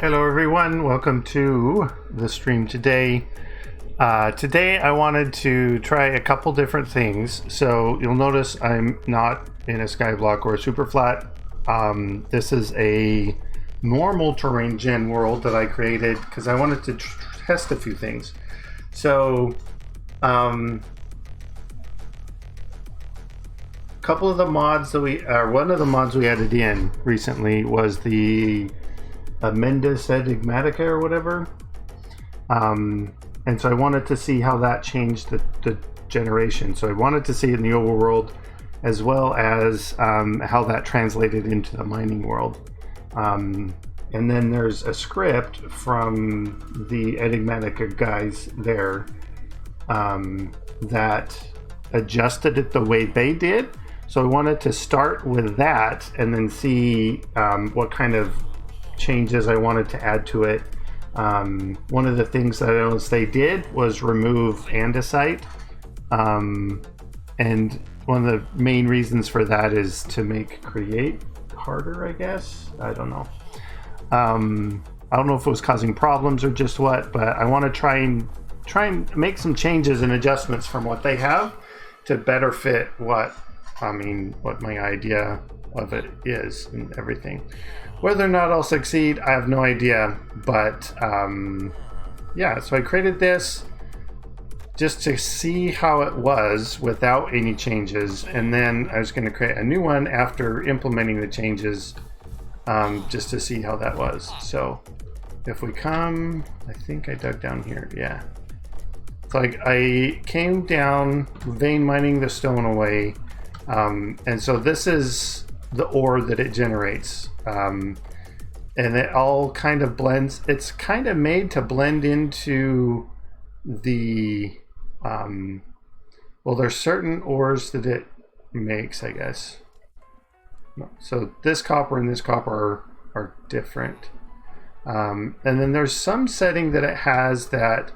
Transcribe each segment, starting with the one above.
Hello everyone, welcome to the stream today. Today I wanted to try a couple different things. So you'll notice I'm not in a skyblock or a super flat. This is a normal terrain gen world that I created because I wanted to test a few things. So couple of the mods that one of the mods we added in recently was the Mendes Enigmatica or whatever, and so I wanted to see how that changed the generation. So I wanted to see it in the overworld as well as how that translated into the mining world. And then there's a script from the Enigmatica guys there that adjusted it the way they did. So I wanted to start with that and then see what kind of changes I wanted to add to it. One of the things that I noticed they did was remove andesite, and one of the main reasons for that is to make create harder, I guess. I don't know. I don't know if it was causing problems or just what, but I want to try and make some changes and adjustments from what they have to better fit what my idea of it is and everything. Whether or not I'll succeed, I have no idea, but yeah, so I created this just to see how it was without any changes, and then I was going to create a new one after implementing the changes, just to see how that was. So if we come, I think I dug down here, yeah. So I came down, vein mining the stone away, and so this is the ore that it generates, and it all kind of blends. It's kind of made to blend into the well, there's certain ores that it makes, I guess. So this copper and this copper are different, and then there's some setting that it has that,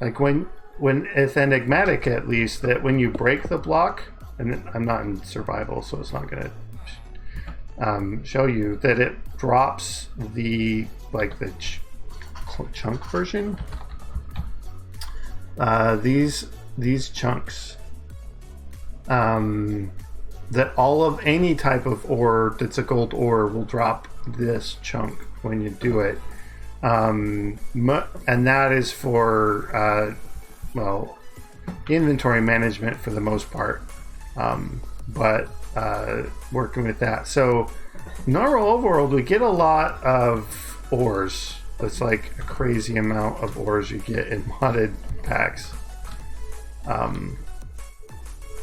like when it's enigmatic, at least, that when you break the block, and I'm not in survival, so it's not gonna show you that it drops the chunk version. These chunks, that all of any type of ore that's a gold ore will drop this chunk when you do it, and that is for well, inventory management for the most part, but working with that. So normal overworld, we get a lot of ores. It's like a crazy amount of ores you get in modded packs,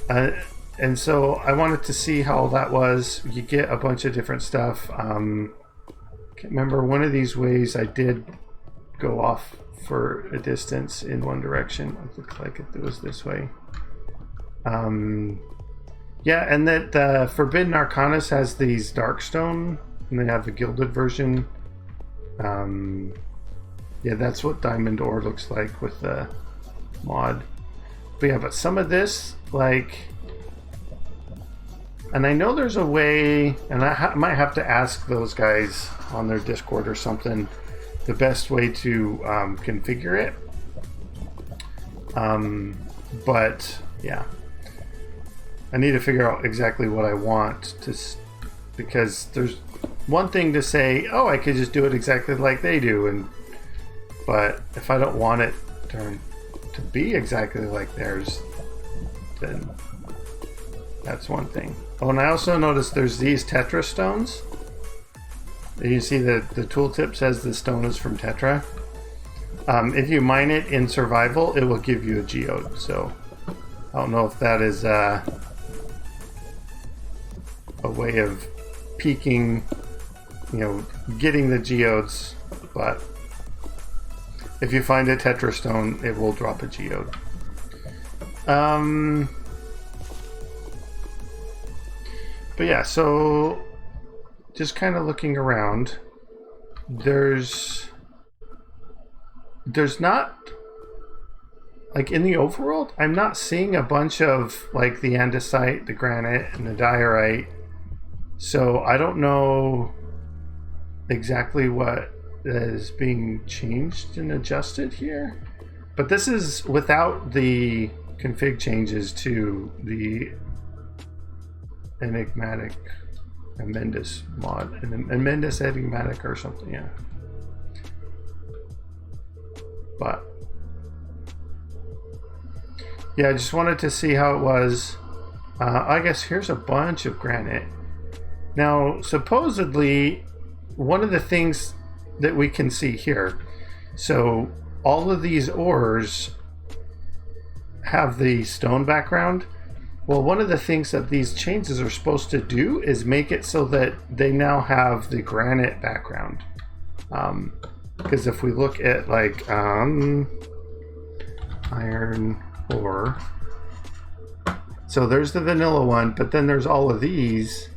and so I wanted to see how that was. You get a bunch of different stuff. Can't remember, one of these ways I did go off for a distance in one direction. It looked like it was this way. Yeah, and that Forbidden Arcanus has these Darkstone, and they have the gilded version. Yeah, that's what diamond ore looks like with the mod. But yeah, but some of this, like, and I know there's a way, and I might have to ask those guys on their Discord or something, the best way to configure it. But yeah, I need to figure out exactly what I want to, because there's one thing to say, oh, I could just do it exactly like they do, but if I don't want it to be exactly like theirs, then that's one thing. Oh, and I also noticed there's these Tetra stones. You see the tooltip says the stone is from Tetra. If you mine it in survival, it will give you a geode. So I don't know if that is a way of peaking, getting the geodes, but if you find a Tetra stone, it will drop a geode. But yeah, so just kind of looking around, there's not, like, in the overworld, I'm not seeing a bunch of like the andesite, the granite, and the diorite. So I don't know exactly what is being changed and adjusted here. But this is without the config changes to the enigmatic Amendus mod, an Amendus enigmatic or something, yeah. But yeah, I just wanted to see how it was. I guess here's a bunch of granite. Now, supposedly, one of the things that we can see here, so all of these ores have the stone background. Well, one of the things that these changes are supposed to do is make it so that they now have the granite background. Because if we look at like iron ore, so there's the vanilla one, but then there's all of these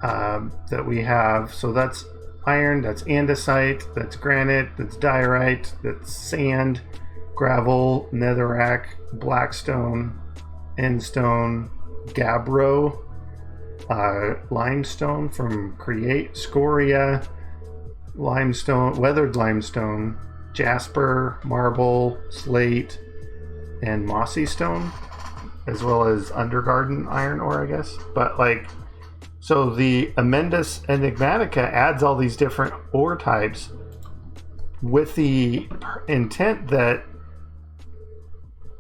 that we have. So that's iron, that's andesite, that's granite, that's diorite, that's sand, gravel, netherrack, blackstone, endstone, gabbro, limestone from Create, scoria, limestone, weathered limestone, jasper, marble, slate, and mossy stone, as well as undergarden iron ore, I guess. But like, so the Amendus Enigmatica adds all these different ore types with the intent that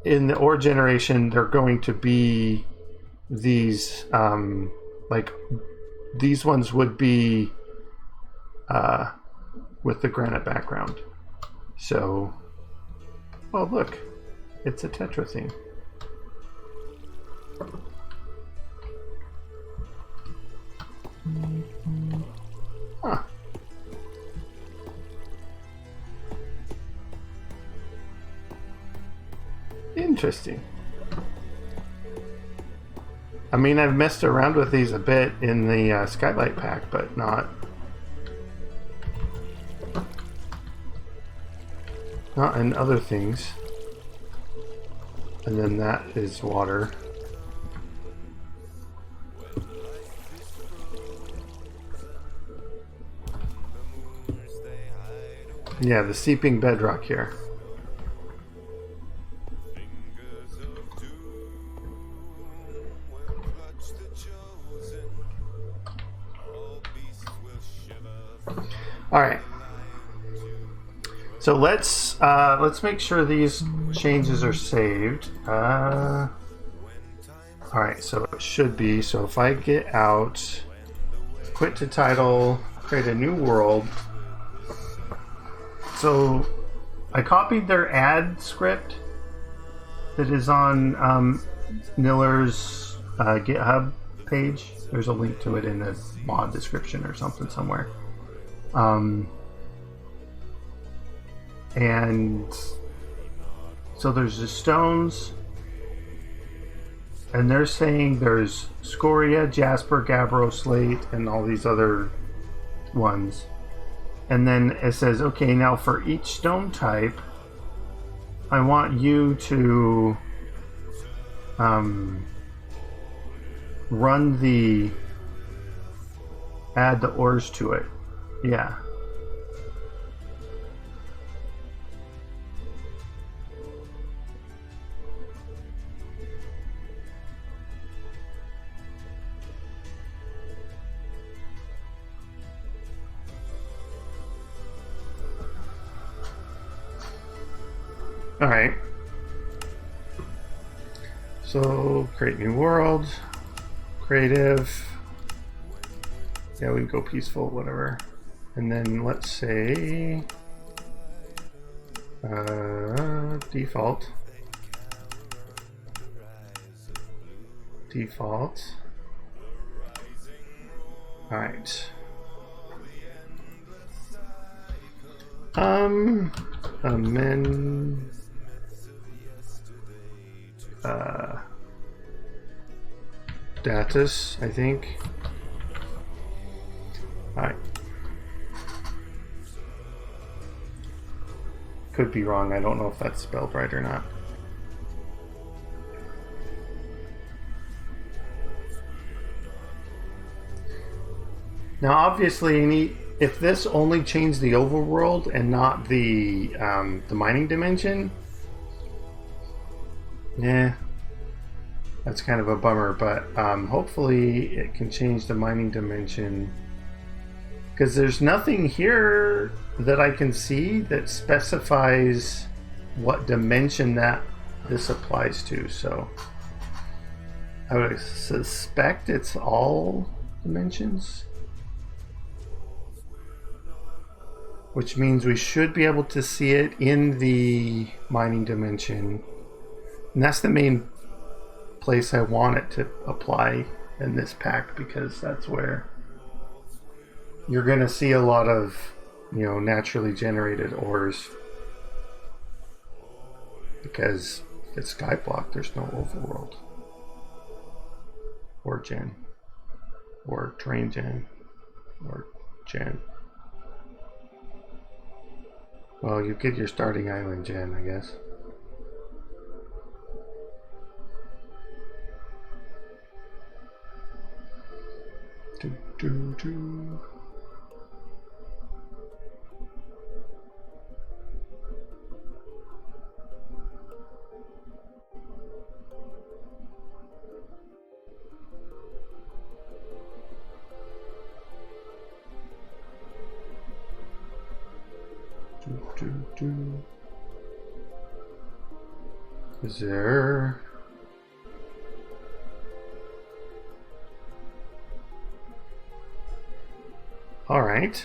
in the ore generation they're going to be these like these ones would be with the granite background. So, oh look, it's a tetra thing. Huh. Interesting. I mean, I've messed around with these a bit in the Skylight pack, but not in other things. And then that is water. Yeah, the seeping bedrock here. All right. So let's make sure these changes are saved. All right, so it should be. So if I get out, quit to title, create a new world. So I copied their add script that is on Niller's GitHub page. There's a link to it in the mod description or something somewhere. And so there's the stones, and they're saying there's scoria, jasper, gabbro, slate, and all these other ones. And then it says, okay, now for each stone type, I want you to run the add the ores to it. Yeah. All right. So create new world, creative. Yeah, we can go peaceful, whatever. And then let's say default. All right. Amend Datus, I think. All right. Could be wrong. I don't know if that's spelled right or not. Now, obviously, if this only changed the overworld and not the mining dimension, yeah, that's kind of a bummer. But hopefully it can change the mining dimension, because there's nothing here that I can see that specifies what dimension that this applies to. So I would suspect it's all dimensions, which means we should be able to see it in the mining dimension. And that's the main place I want it to apply in this pack, because that's where you're going to see a lot of, you know, naturally generated ores. Because if it's skyblock, there's no overworld. Or gen. Or train gen. Or gen. Well, you get your starting island gen, I guess. Do, do, do. Is there... All right.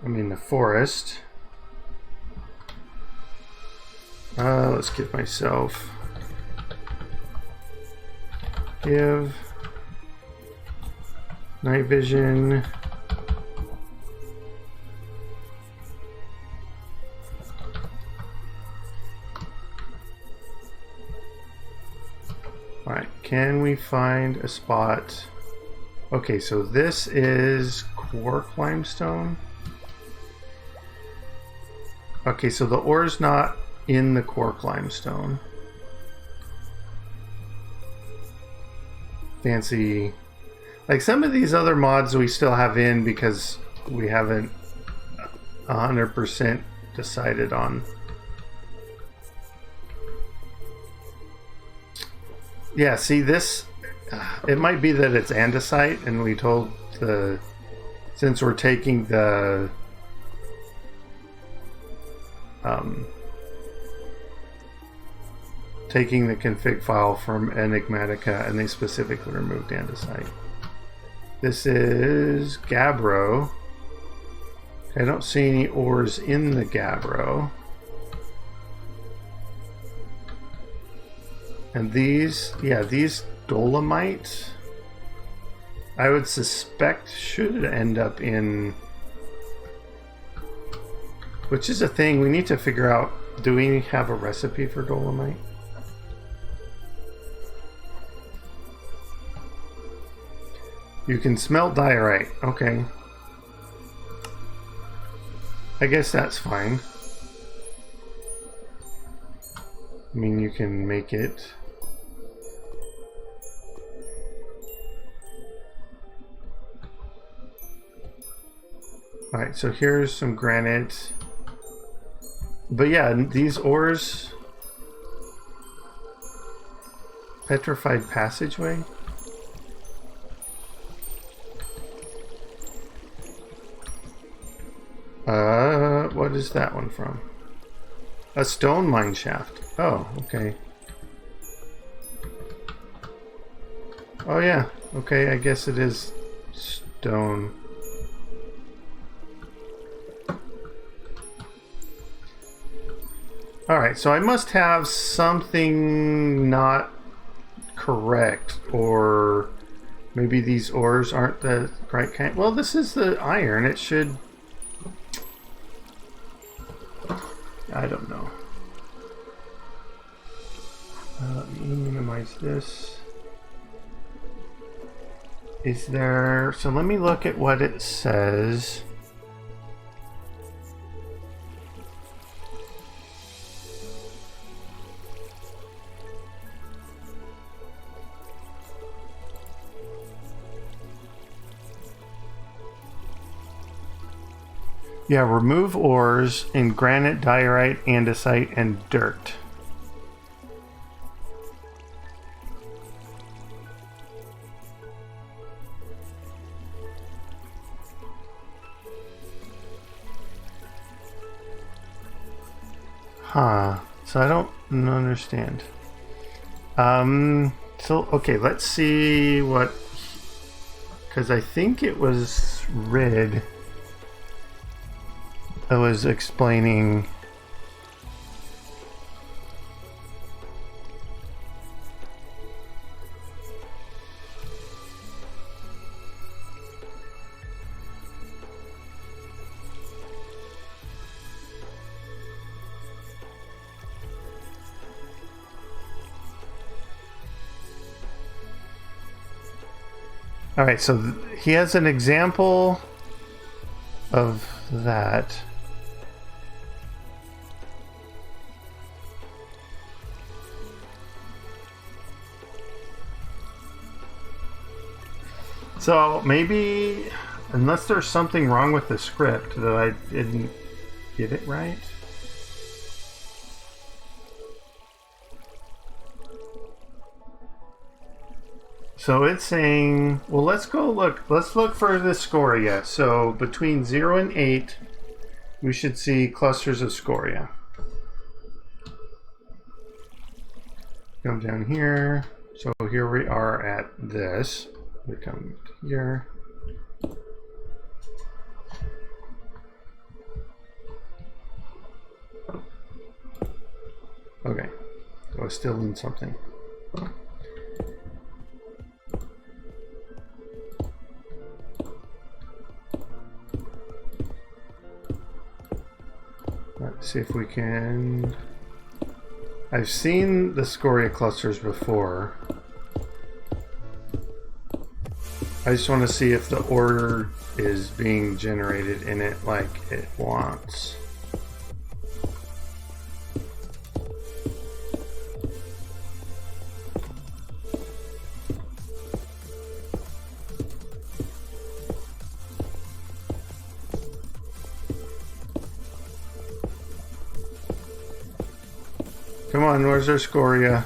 I'm in the forest. Let's give myself... Give... Night vision... Alright, can we find a spot? Okay, so this is quark limestone. Okay, so the ore's not in the quark limestone. Fancy. Like some of these other mods we still have in because we haven't 100% decided on. Yeah, see this, it might be that it's andesite, and we told the, since we're taking the, taking the config file from Enigmatica, and they specifically removed andesite. This is gabbro. I don't see any ores in the gabbro. And these, yeah, these dolomite, I would suspect should end up in, which is a thing we need to figure out. Do we have a recipe for dolomite? You can smelt diorite. Okay. I guess that's fine. I mean, you can make it. Alright, so here's some granite. But yeah, these ores... Petrified passageway? What is that one from? A stone mine shaft. Oh, okay. Oh yeah, okay, I guess it is stone. Alright, so I must have something not correct, or maybe these ores aren't the right kind. Well, this is the iron. It should... I don't know. Let me minimize this. Is there... So let me look at what it says. Yeah, remove ores in granite, diorite, andesite, and dirt. Huh. So I don't understand. So, okay, let's see what... Because I think it was Rid that was explaining... All right, so he has an example of that. So maybe, unless there's something wrong with the script that I didn't get it right. So it's saying, well, let's go look. Let's look for the scoria. So between 0 and 8, we should see clusters of scoria. Come down here. So here we are at this. We come here. Okay. So I still need something. Let's see if we can... I've seen the scoria clusters before. I just want to see if the order is being generated in it like it wants. Come on, where's our scoria?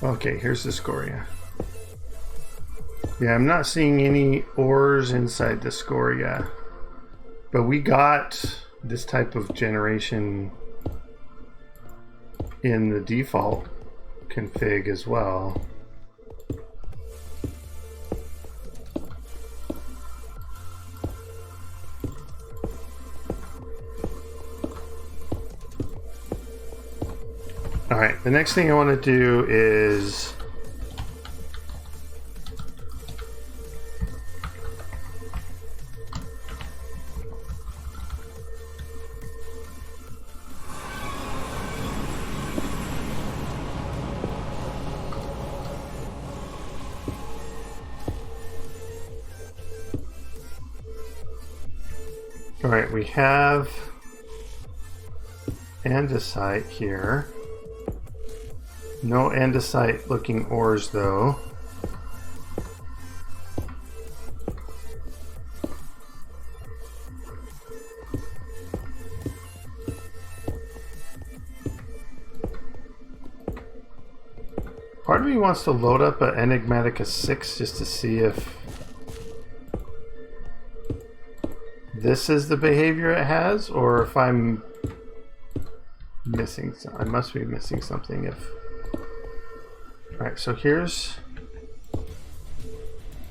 Okay, here's the scoria. Yeah, I'm not seeing any ores inside the scoria, but we got this type of generation in the default config as well. All right, the next thing I want to do is all right, we have andesite here. No andesite looking ores though. Part of me wants to load up an Enigmatica 6 just to see if this is the behavior it has, or if I'm missing. I must be missing something. If Alright, so here's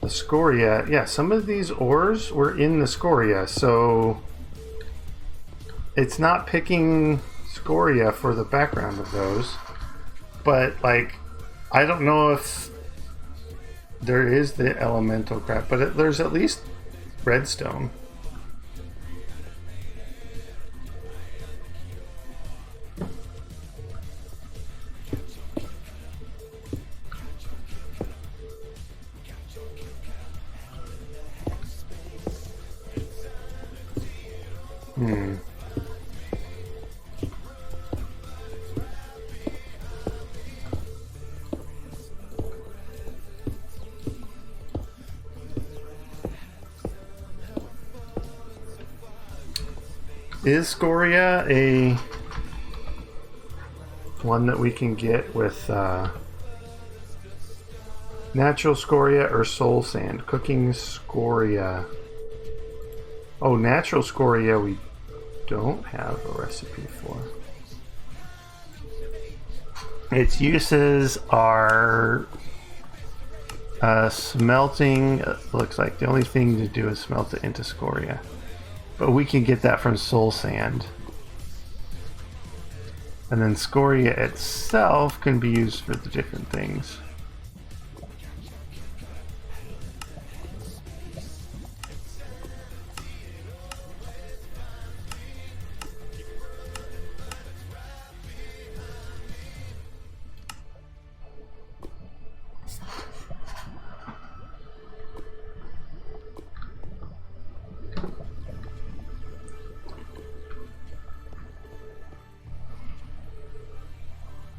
the scoria. Yeah, some of these ores were in the scoria, so it's not picking scoria for the background of those. But, like, I don't know if there is the elemental crap, but there's at least redstone. Is scoria a one that we can get with natural scoria or soul sand? Cooking scoria. Oh, natural scoria we don't have a recipe for. Its uses are smelting. Looks like the only thing to do is smelt it into scoria. But we can get that from soul sand. And then scoria itself can be used for the different things.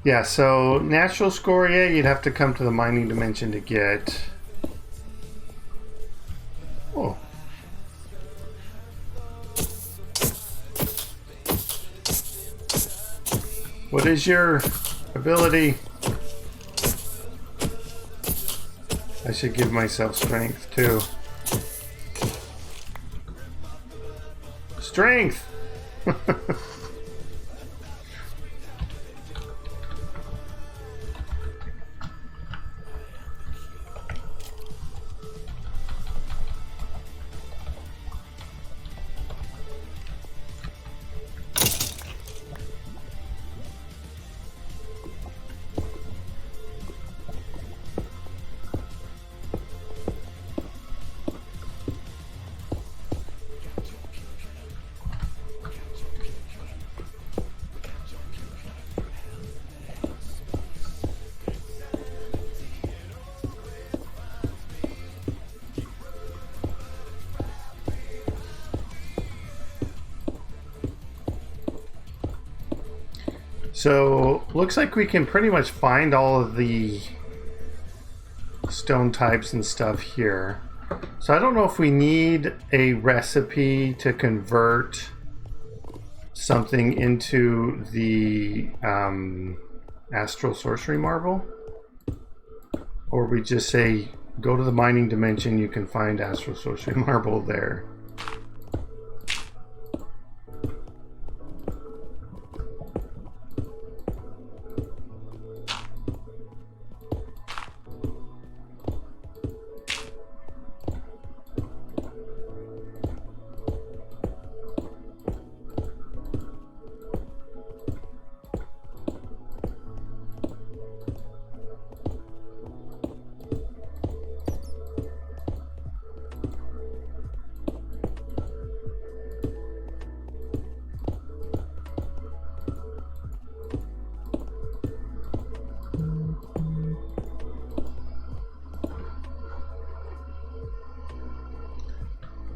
Yeah, so natural scoria, you'd have to come to the mining dimension to get. Oh. What is your ability? I should give myself strength too. Strength! So, looks like we can pretty much find all of the stone types and stuff here. So I don't know if we need a recipe to convert something into the astral sorcery marble. Or we just say, go to the mining dimension, you can find astral sorcery marble there.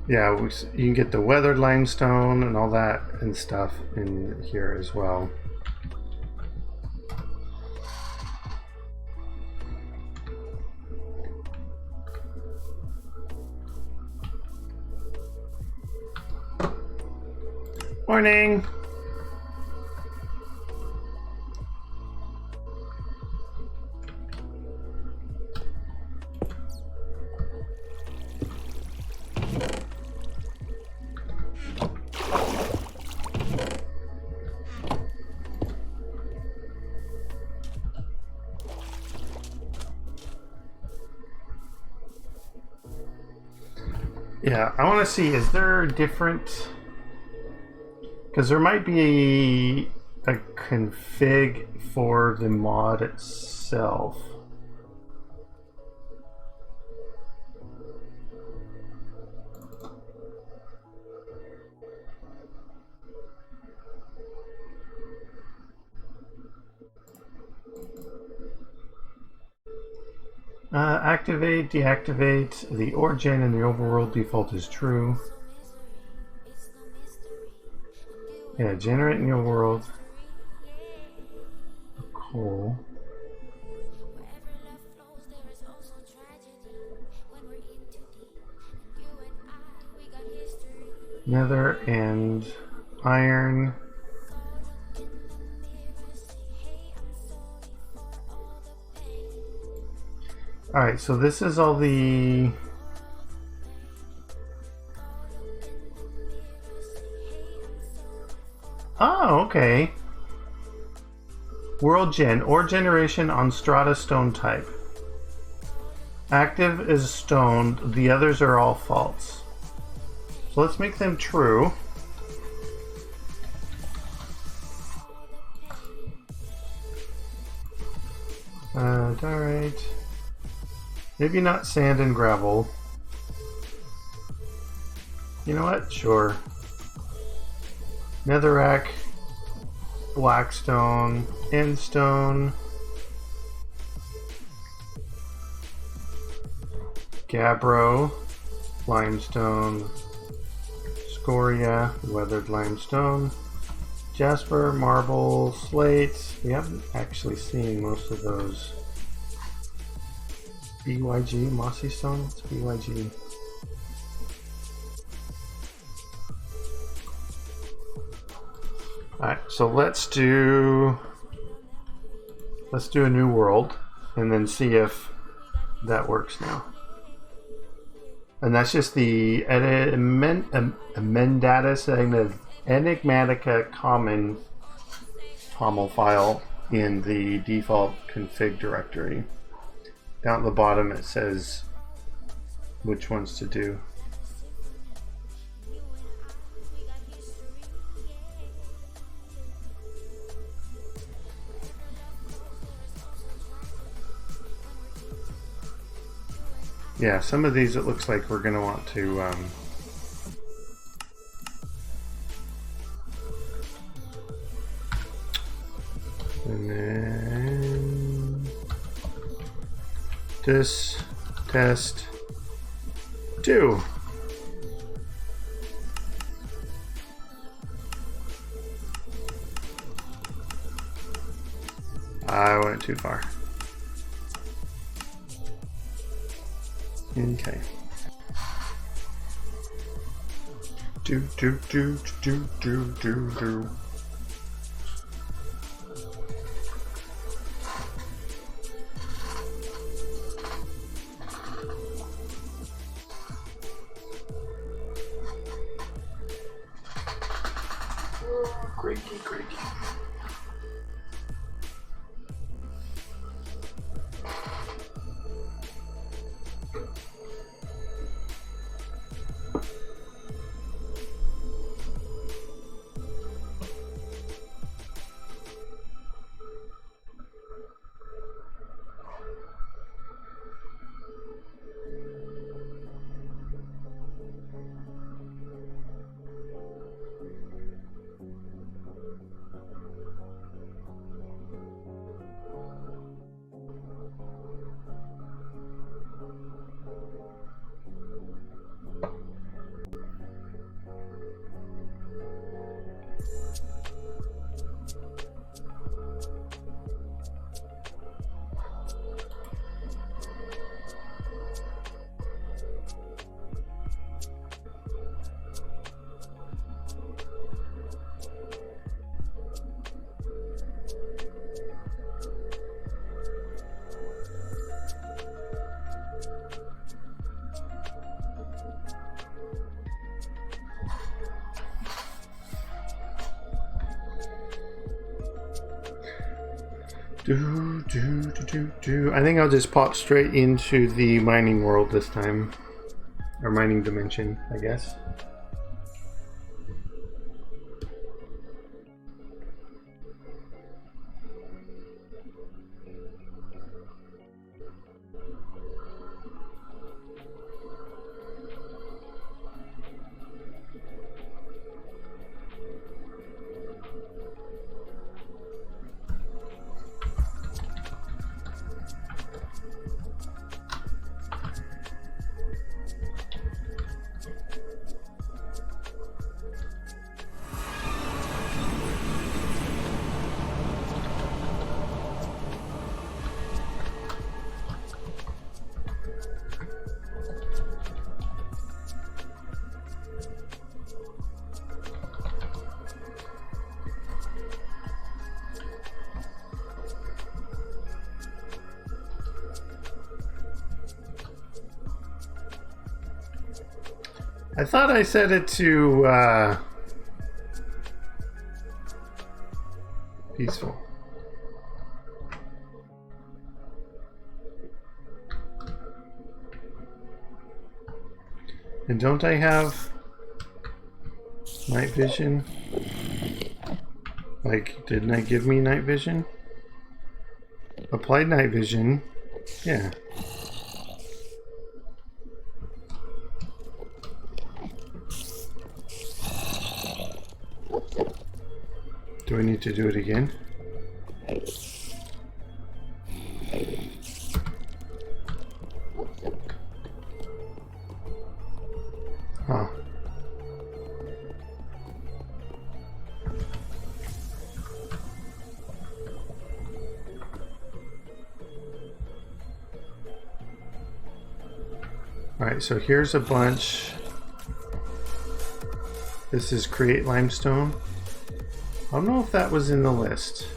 Yeah, you can get the weathered limestone and all that and stuff in here as well. Morning! Yeah, I want to see, is there different... Because there might be a config for the mod itself. Activate, deactivate, the origin and the overworld default is true. Yeah, generate in your world. Cool. Nether and iron. All right, so this is all the oh, okay. World Gen, ore generation on strata stone type. Active is stone, the others are all false. So let's make them true. Alright. Maybe not sand and gravel. You know what? Sure. Netherrack, blackstone, endstone, gabbro, limestone, scoria, weathered limestone, jasper, marble, slate. We haven't actually seen most of those. BYG, mossy stone? What's BYG? Alright, so let's do a new world and then see if that works now. And that's just the Emendatus Enigmatica common TOML file in the default config directory. Down at the bottom it says which ones to do. Yeah, some of these it looks like we're going to want to and then this test 2. I went too far. Okay. Do. Oh, creaky. I think I'll just pop straight into the mining world this time. Or mining dimension, I guess. I thought I set it to peaceful. And don't I have night vision? Like, didn't I give me night vision? Applied night vision. Yeah. Do I need to do it again? Huh. Alright, so here's a bunch. This is create limestone. I don't know if that was in the list.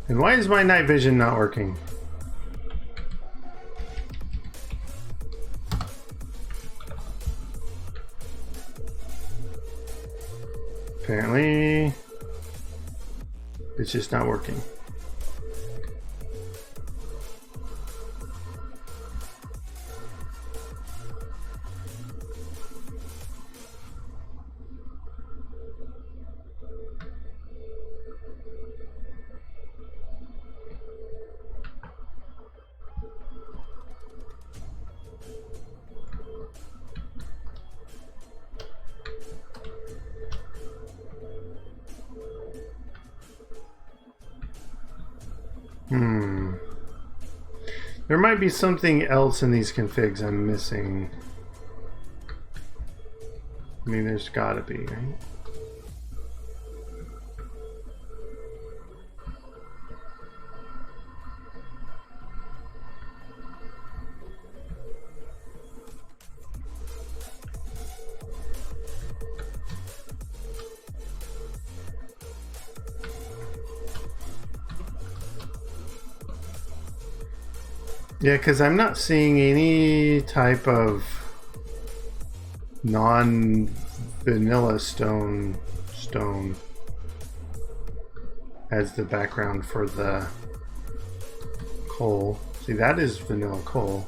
And why is my night vision not working? Apparently, it's just not working. There might be something else in these configs I'm missing. I mean, there's gotta be, right? Yeah, because I'm not seeing any type of non-vanilla stone as the background for the coal. See, that is vanilla coal.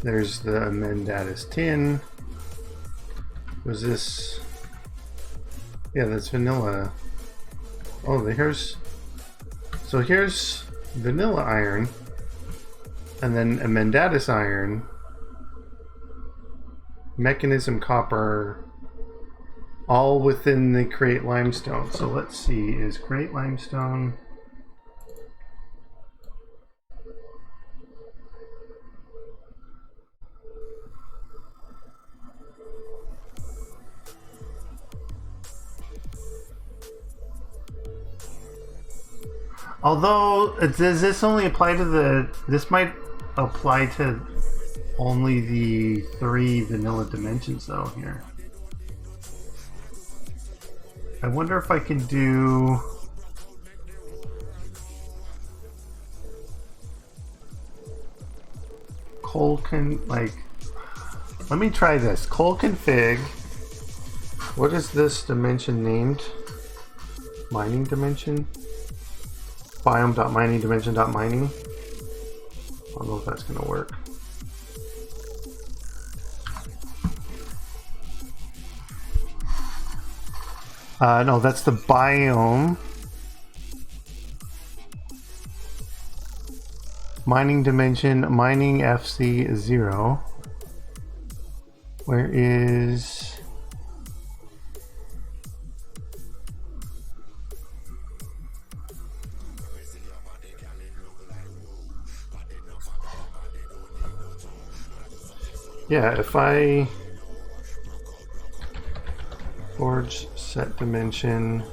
There's the Amendatus tin. Was this? Yeah, that's vanilla. Oh, here's vanilla iron. And then Amendatus iron, mechanism copper, all within the create limestone. So let's see, is create limestone? Although, does this only apply to this might apply to only the 3 vanilla dimensions though here. I wonder if I can do let me try this. Coal config. What is this dimension named? Mining dimension? Biome.miningdimension.mining. I don't know if that's going to work. No, that's the biome. Mining dimension, mining FC 0. Where is... Yeah, if I forge set dimension,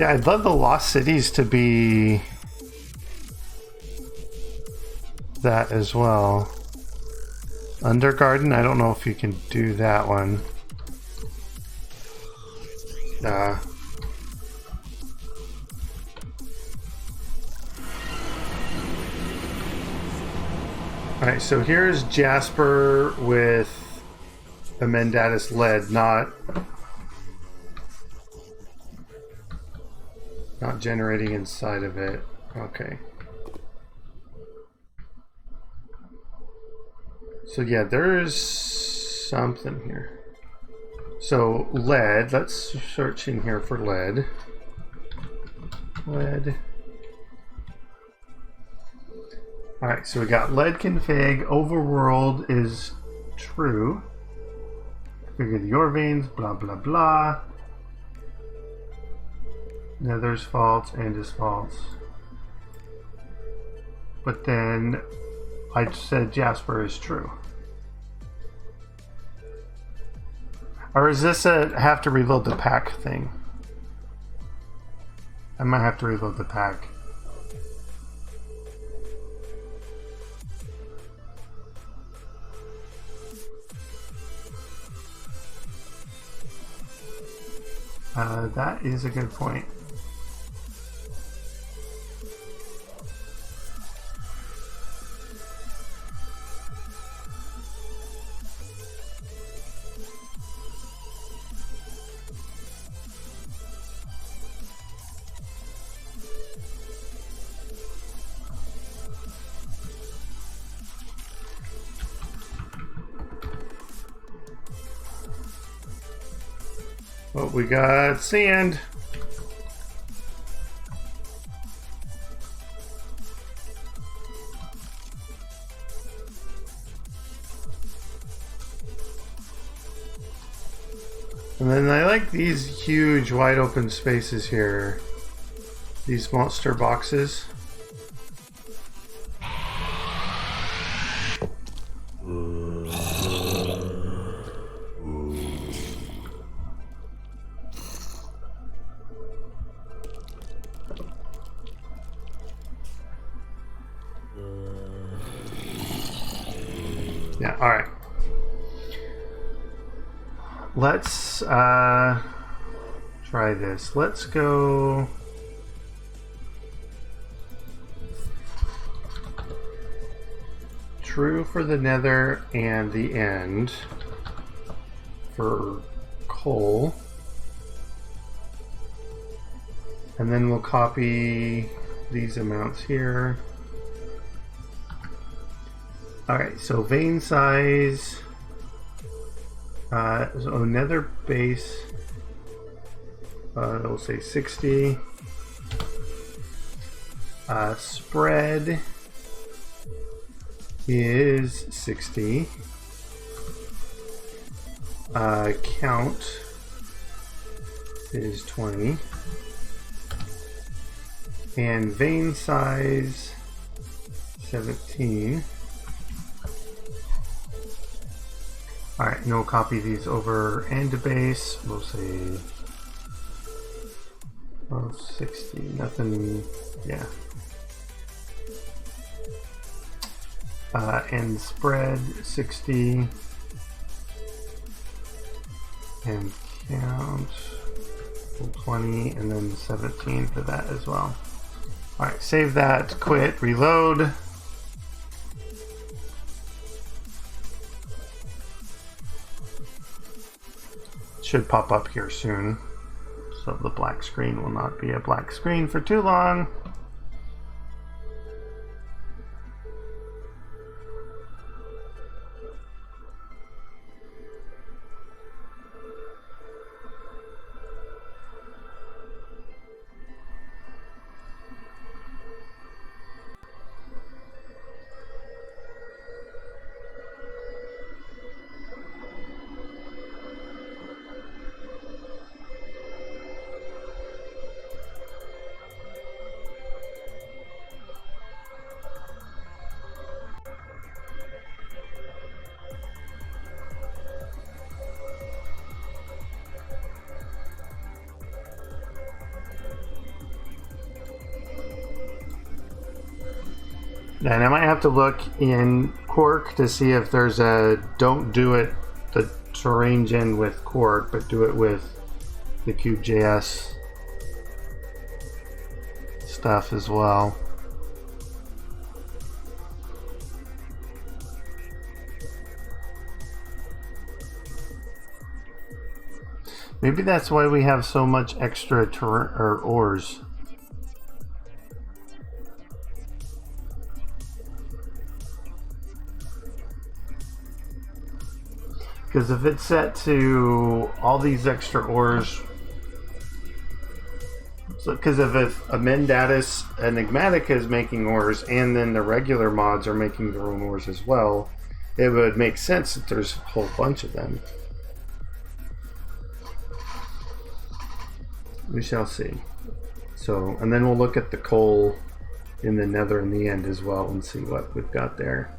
Yeah, I'd love the Lost Cities to be that as well. Undergarden, I don't know if you can do that one. Alright, so here's Jasper with Amendatus lead, not generating inside of it. Okay. So yeah, there's something here. So lead, let's search in here for lead. Lead. Alright, so we got lead config, overworld is true. Configure the ore veins, blah blah blah. Nether's false and is false. But then I said Jasper is true. Or is this a have to reload the pack thing? I might have to reload the pack. That is a good point. Oh, we got sand. And then I like these huge wide open spaces here. These monster boxes. Yeah, all right. Let's try this. Let's go. True for the nether and the end for coal. And then we'll copy these amounts here. Alright, so vein size. So nether base. It'll say 60. Spread is 60. Count is 20. And vein size 17. Alright, and we'll copy these over and to base. We'll say 60, nothing, yeah. And spread 60. And count 20, and then 17 for that as well. Alright, save that, quit, reload. Should pop up here soon, so the black screen will not be a black screen for too long. And I might have to look in Quark to see if there's a don't do it the terrain gen with Quark, but do it with the Cube.js stuff as well. Maybe that's why we have so much extra ores. Because if it's set to all these extra ores, so because if Amendatus Enigmatica is making ores and then the regular mods are making their own ores as well, it would make sense that there's a whole bunch of them. We shall see. So, and then we'll look at the coal in the nether in the end as well and see what we've got there.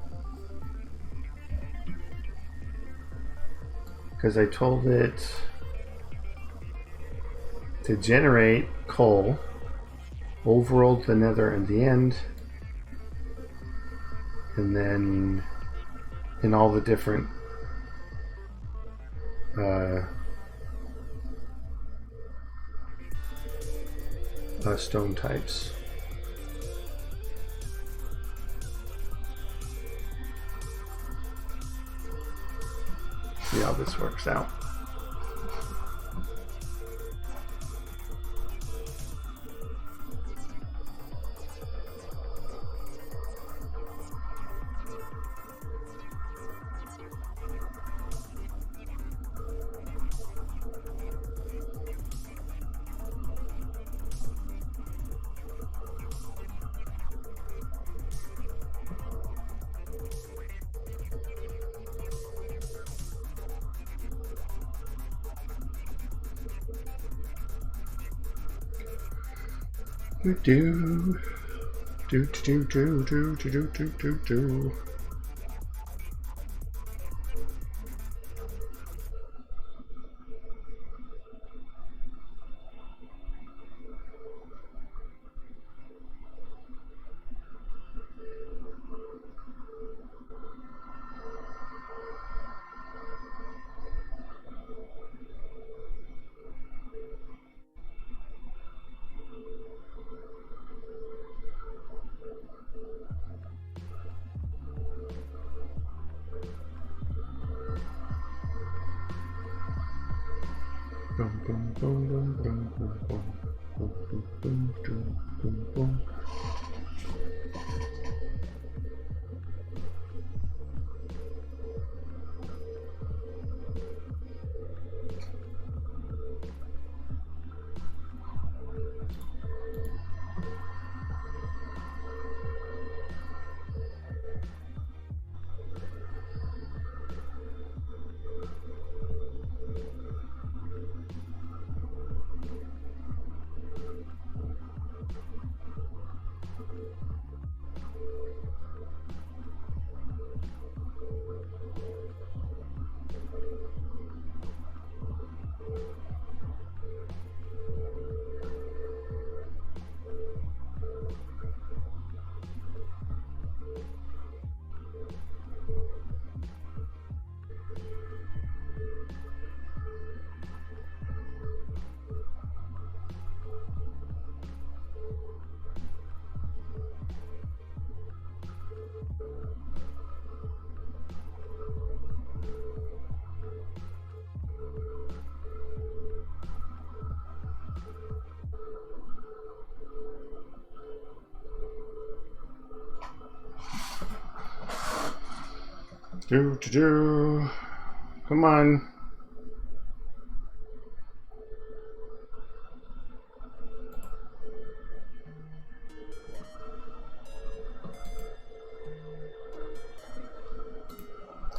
Because I told it to generate coal, overworld the nether in the end, and then in all the different stone types. See how this works out. Do. Come on.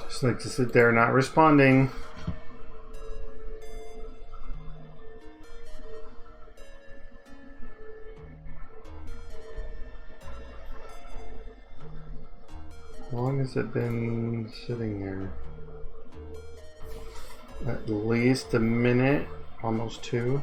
Just like to sit there not responding. How long has it been sitting there? At least a minute, almost 2.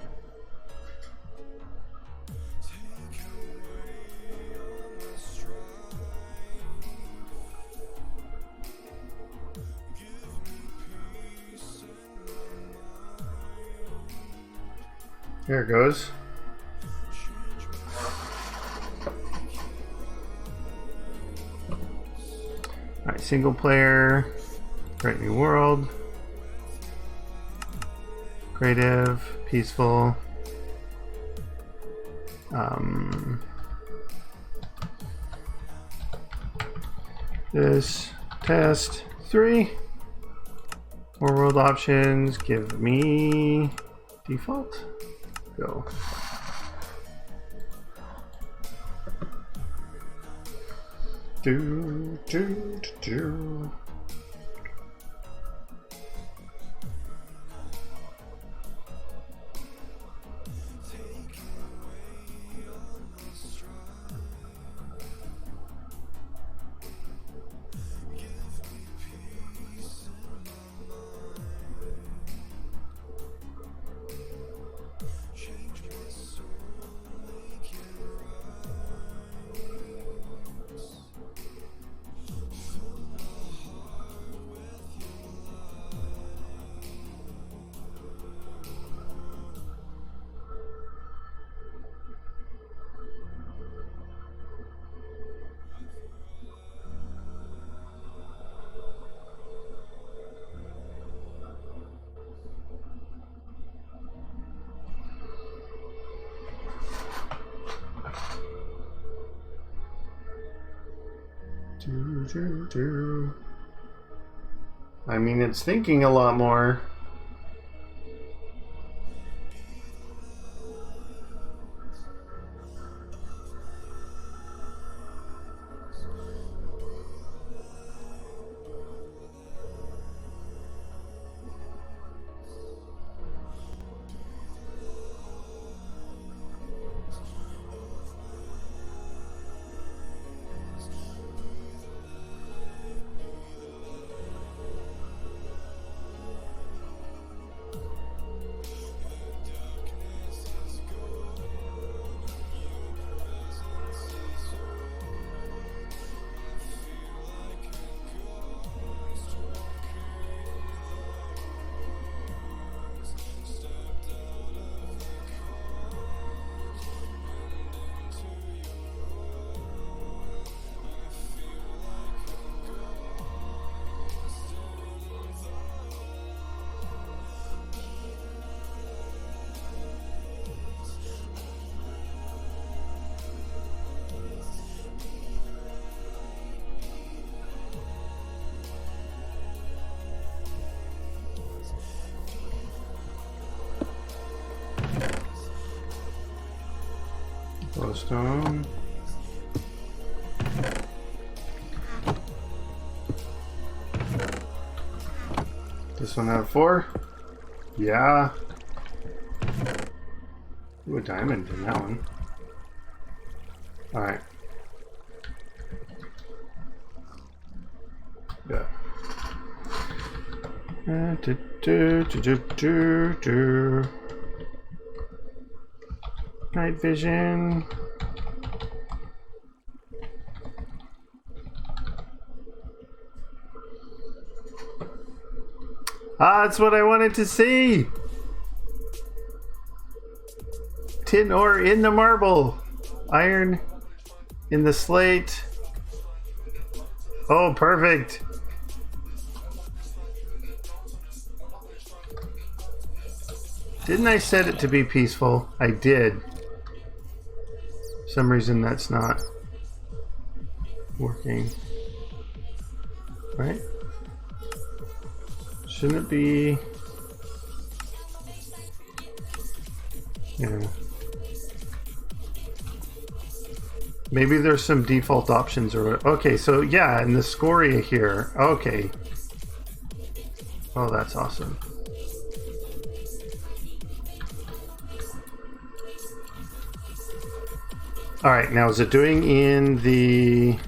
There it goes. All right, single player, create new world, creative, peaceful. This test 3. More world options. Give me default. Go. Do, do, do, do. I mean, it's thinking a lot more. Glowstone. This one have 4? Yeah. Ooh, a diamond in that one. Alright. Yeah. Night vision. Ah, that's what I wanted to see. Tin ore in the marble. Iron in the slate. Oh, perfect. Didn't I set it to be peaceful? I did. For some reason that's not working. Right? Shouldn't it be? Yeah. Maybe there's some default options or okay, so yeah, in the scoria here. Okay. Oh, that's awesome. All right, now is it doing in the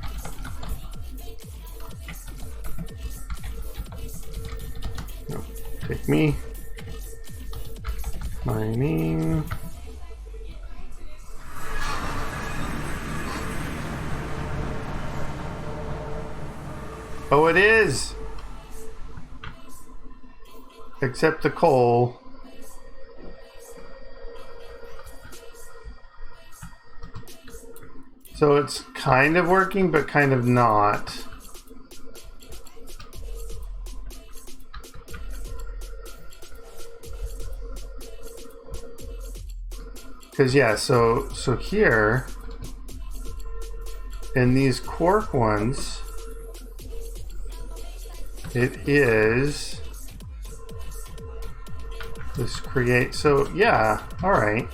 no, take me mining. Oh, it is. Except the coal. So it's kind of working, but kind of not. Because yeah, so here in these quark ones, it is this create. So yeah, all right.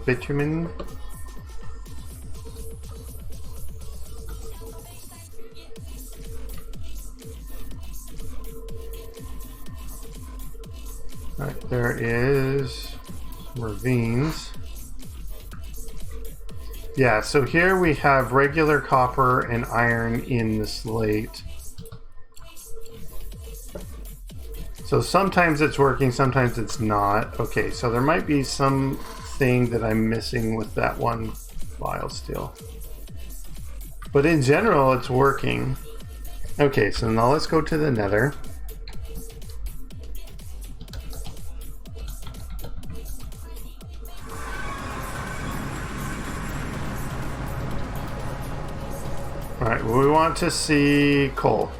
Bitumen. Right, there is some ravines. Yeah, so here we have regular copper and iron in the slate. So sometimes it's working, sometimes it's not. Okay, so there might be something that I'm missing with that one file still. But in general, it's working. Okay, so now let's go to the Nether. All right, well, we want to see coal.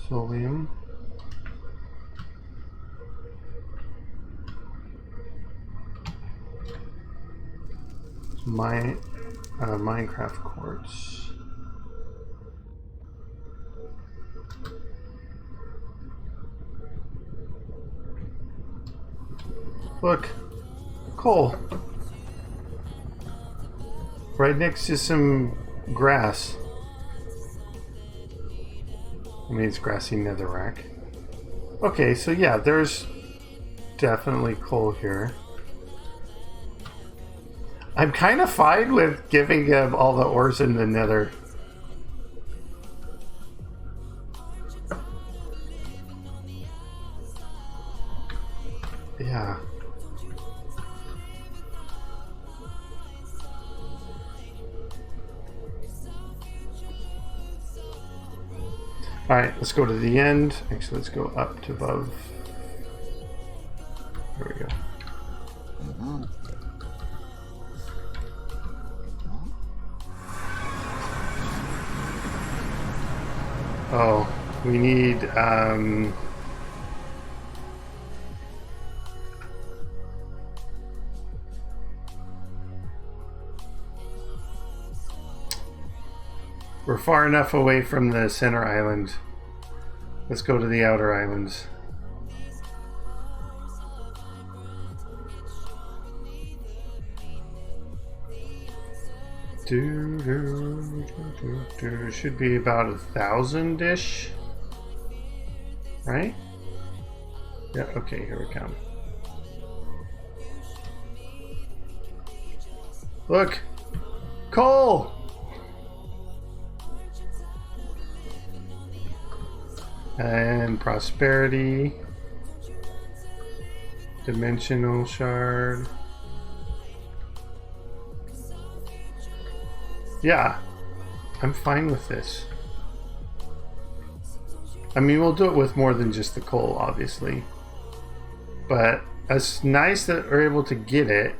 Solium. Minecraft quartz. Look, coal. Right next to some grass. I mean, it's grassy netherrack. Okay, so yeah, there's definitely coal here. I'm kind of fine with giving him all the ores in the nether. Yeah. All right, let's go to the end. Actually, let's go up to above. There we go. Oh, we need we're far enough away from the center island. Let's go to the outer islands. Should be about 1,000-ish, right? Yeah, okay, here we come. Look! Coal! And prosperity. Dimensional shard. Yeah, I'm fine with this. I mean, we'll do it with more than just the coal, obviously. But it's nice that we're able to get it.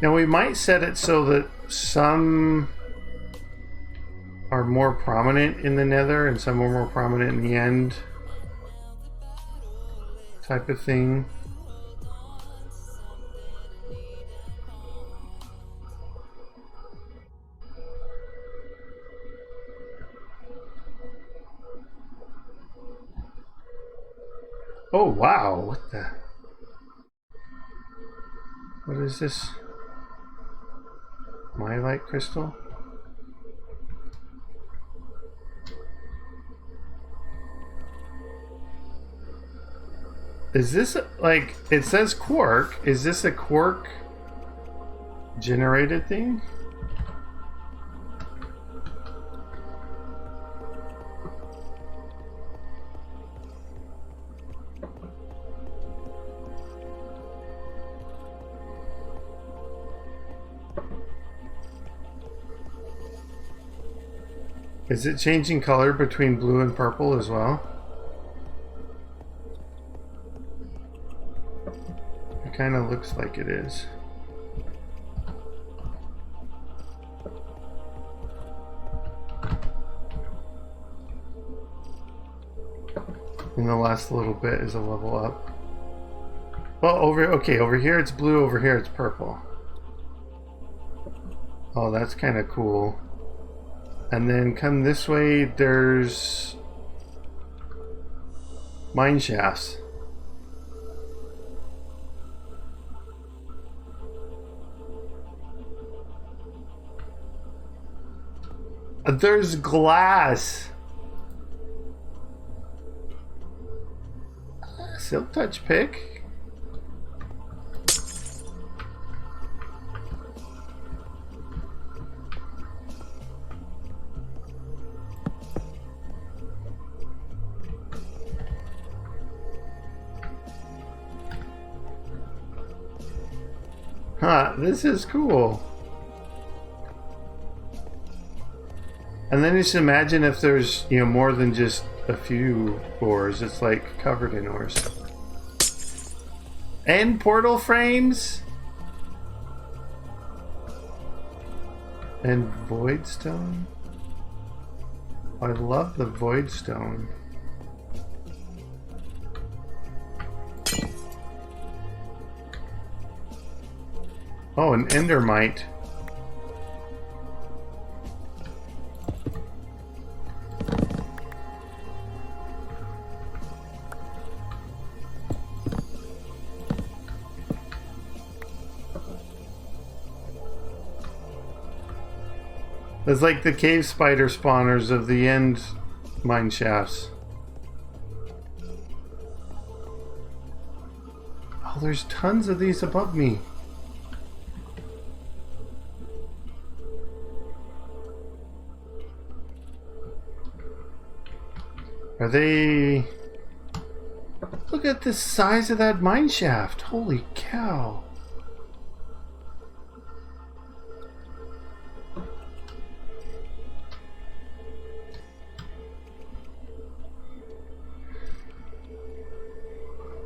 Now we might set it so that some are more prominent in the nether and some are more prominent in the end. Type of thing. Oh wow, what the? What is this? My light crystal? Is this like, it says quark? Is this a quark generated thing? Is it changing color between blue and purple as well? It kind of looks like it is. And the last little bit is a level up. Well, over here it's blue, over here it's purple. Oh, that's kind of cool. And then come this way, there's mine shafts. There's glass. Silk touch pick. Huh, this is cool. And then just imagine if there's, you know, more than just a few ores. It's like covered in ores. And portal frames. And void stone. I love the void stone. Oh, an endermite. It's like the cave spider spawners of the end mine shafts. Oh, there's tons of these above me. Are they... Look at the size of that mine shaft. Holy cow.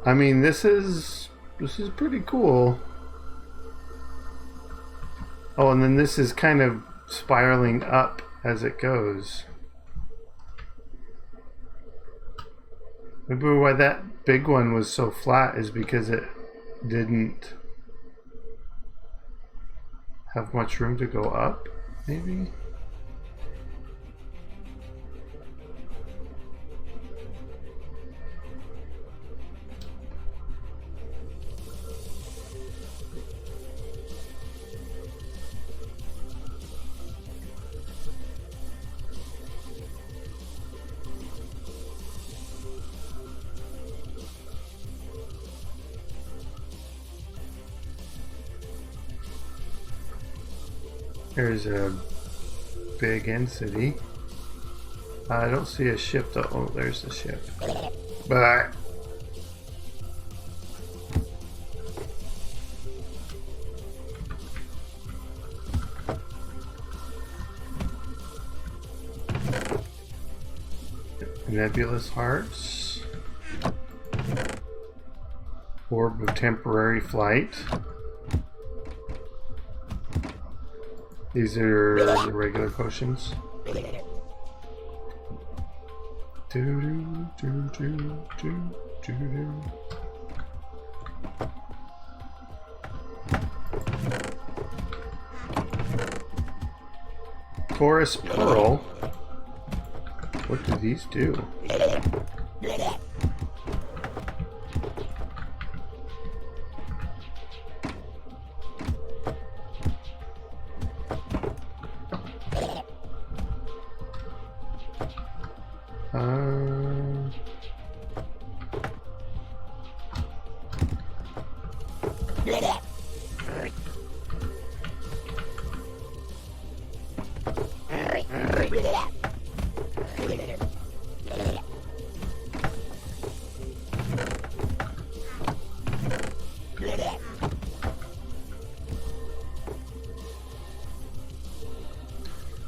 I mean, this is pretty cool. Oh, and then this is kind of spiraling up as it goes. Maybe why that big one was so flat is because it didn't have much room to go up, maybe? There's a big end city. I don't see a ship though. Oh, there's the ship. But nebulous hearts. Orb of temporary flight. These are the regular potions. Chorus Pearl. What do these do?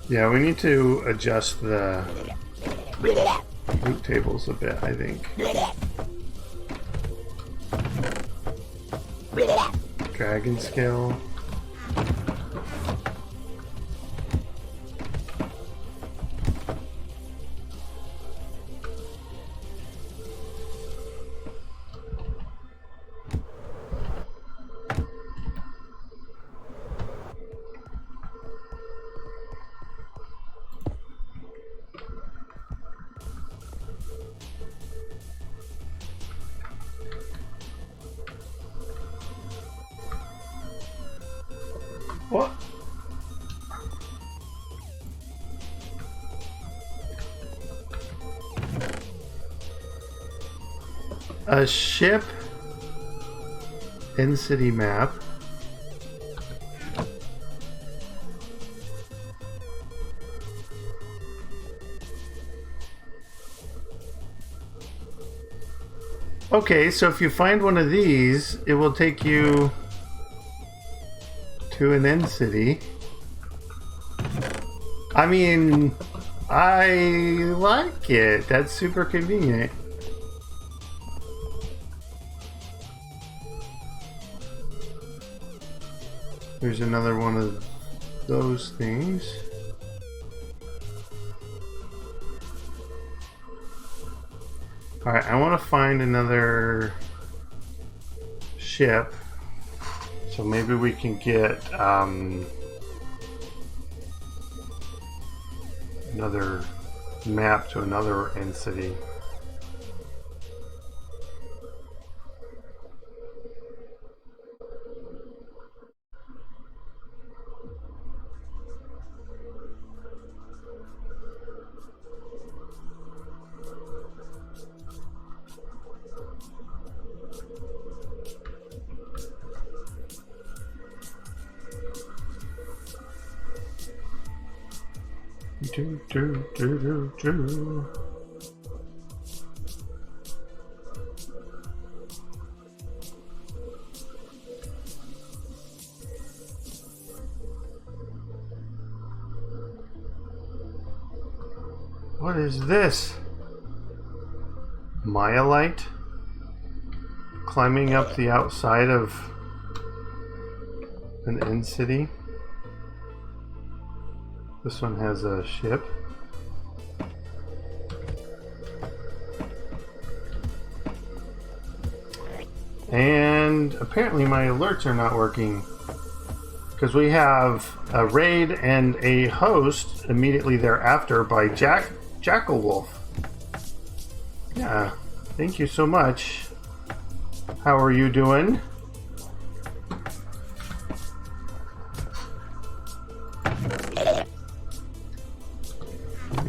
Yeah, we need to adjust the loot tables a bit, I think. Dragon scale. What? A ship in city map. Okay, so if you find one of these, it will take you to an end city. I mean, I like it. That's super convenient. There's another one of those things. Alright, I want to find another ship. So maybe we can get another map to another end city. Do. What is this? Myelite? Climbing up the outside of an end city? This one has a ship. And apparently my alerts are not working because we have a raid and a host immediately thereafter by Jackal Wolf. Yeah, thank you so much. How are you doing?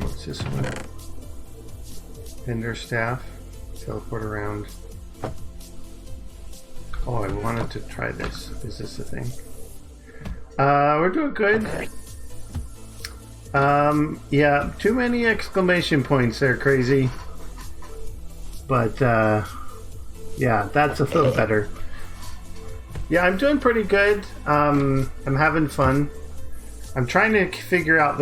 What's this one? Ender staff. Teleport around. Oh, I wanted to try this. Is this a thing? We're doing good. Yeah, too many exclamation points there, crazy. But, yeah, that's a little better. Yeah, I'm doing pretty good. I'm having fun. I'm trying to figure out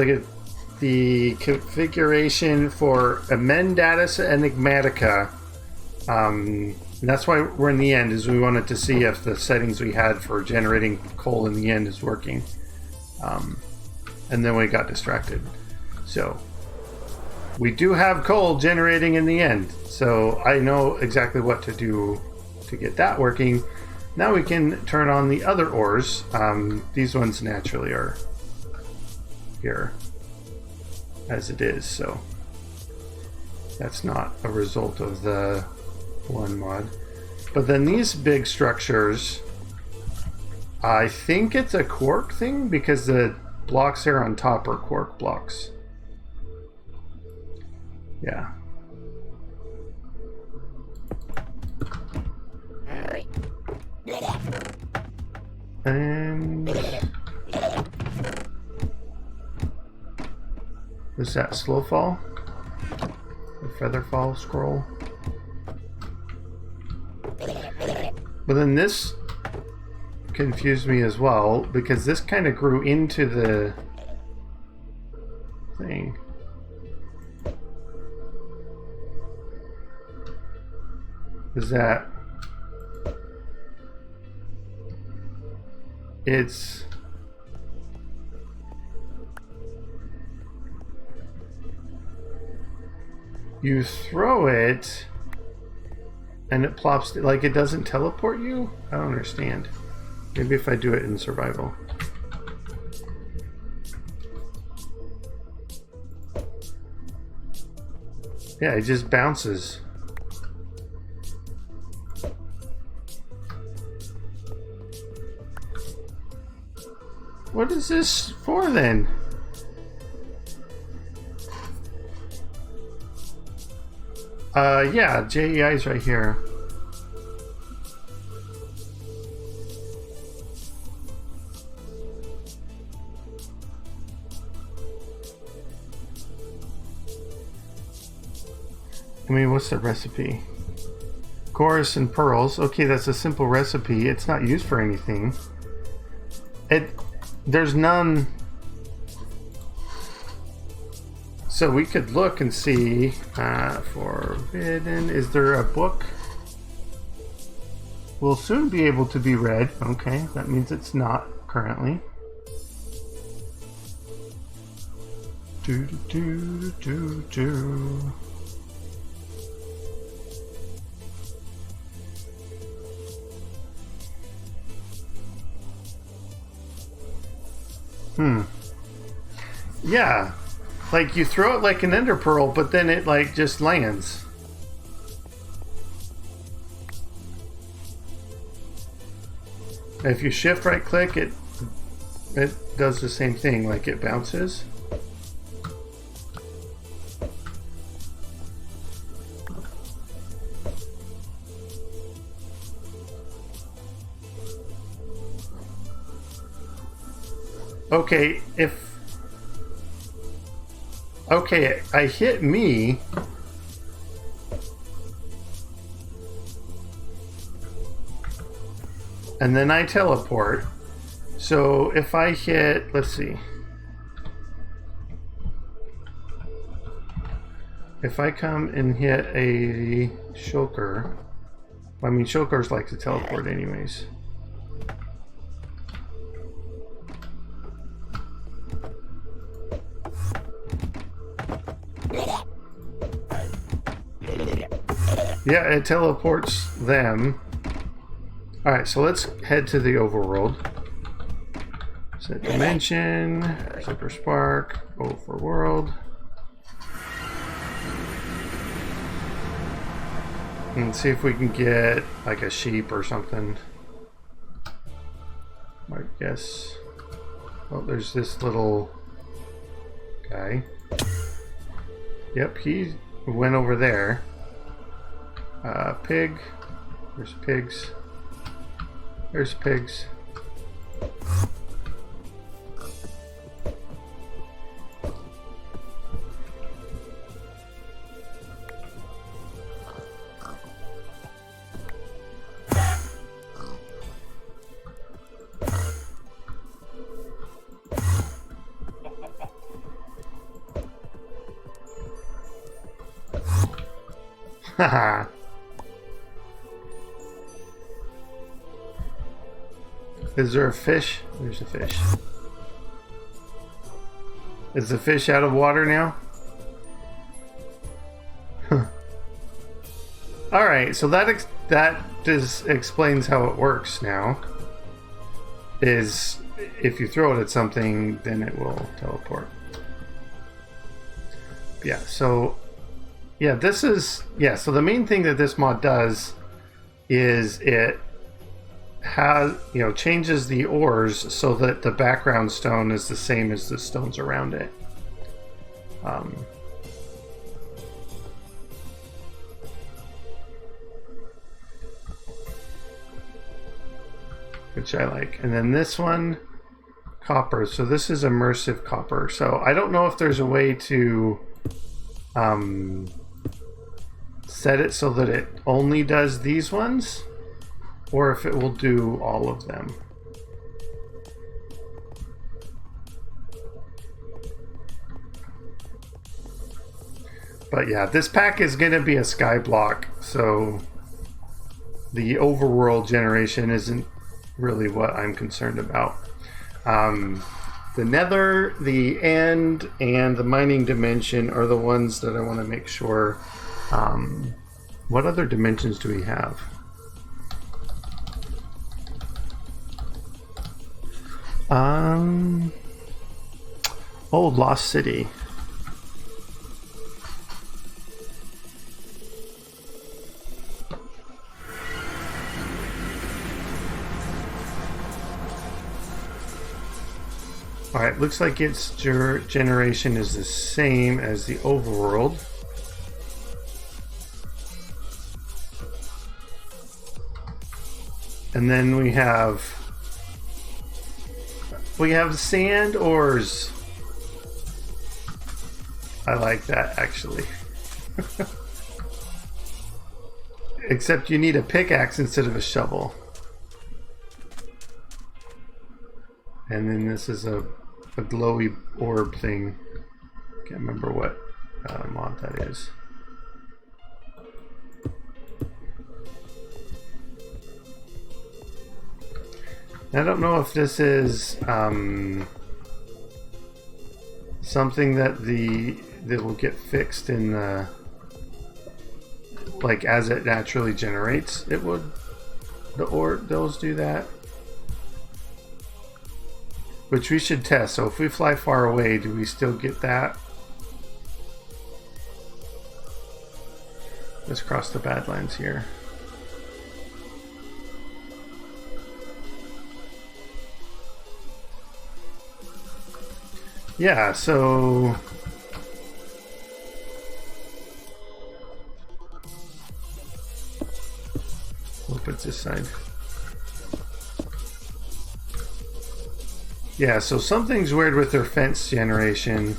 the configuration for Amendatus Enigmatica. And that's why we're in the end, is we wanted to see if the settings we had for generating coal in the end is working. And then we got distracted. So we do have coal generating in the end. So I know exactly what to do to get that working. Now we can turn on the other ores. These ones naturally are here as it is. So that's not a result of the one mod. But then these big structures, I think it's a quark thing because the blocks here on top are quark blocks. Yeah. And Is that slow fall? The feather fall scroll? But then this confused me as well, because this kind of grew into the thing. Is that it's you throw it and it plops, like it doesn't teleport you? I don't understand. Maybe if I do it in survival. Yeah, it just bounces. What is this for then? Yeah, JEI's right here. I mean, what's the recipe? Chorus and pearls. Okay, that's a simple recipe. It's not used for anything. There's none. So we could look and see. Forbidden. Is there a book? Will soon be able to be read. Okay, that means it's not currently. Do do do do do. Yeah, like you throw it like an ender pearl, but then it like just lands. If you shift right click, it does the same thing, like it bounces. Okay, okay, I hit me. And then I teleport. So if I hit, let's see. If I come and hit a shulker, I mean, shulkers like to teleport anyways. Yeah, it teleports them. Alright, so let's head to the overworld. Set dimension, ZpprSprk, overworld. And see if we can get like a sheep or something. I guess. Oh, there's this little guy. Yep, he went over there. Pig. There's pigs. There's pigs. Haha. Is there a fish? There's a fish. Is the fish out of water now? Alright, so that just explains how it works now. Is if you throw it at something, then it will teleport. Yeah, so yeah, this is, yeah, so the main thing that this mod does is it has, you know, changes the ores so that the background stone is the same as the stones around it. Which I like. And then this one, copper. So this is immersive copper. So I don't know if there's a way to set it so that it only does these ones, or if it will do all of them. But yeah, this pack is going to be a sky block, so the overworld generation isn't really what I'm concerned about. The nether, the end, and the mining dimension are the ones that I want to make sure. What other dimensions do we have? Oh, Lost City. Alright, looks like its generation is the same as the overworld. And then we have sand ores. I like that, actually. Except you need a pickaxe instead of a shovel. And then this is a glowy orb thing. Can't remember what mod that is. I don't know if this is something that will get fixed in the, like, as it naturally generates. It would, those do that. Which we should test. So if we fly far away, do we still get that? Let's cross the Badlands here. Yeah, so we'll put this side. Yeah, so something's weird with their fence generation.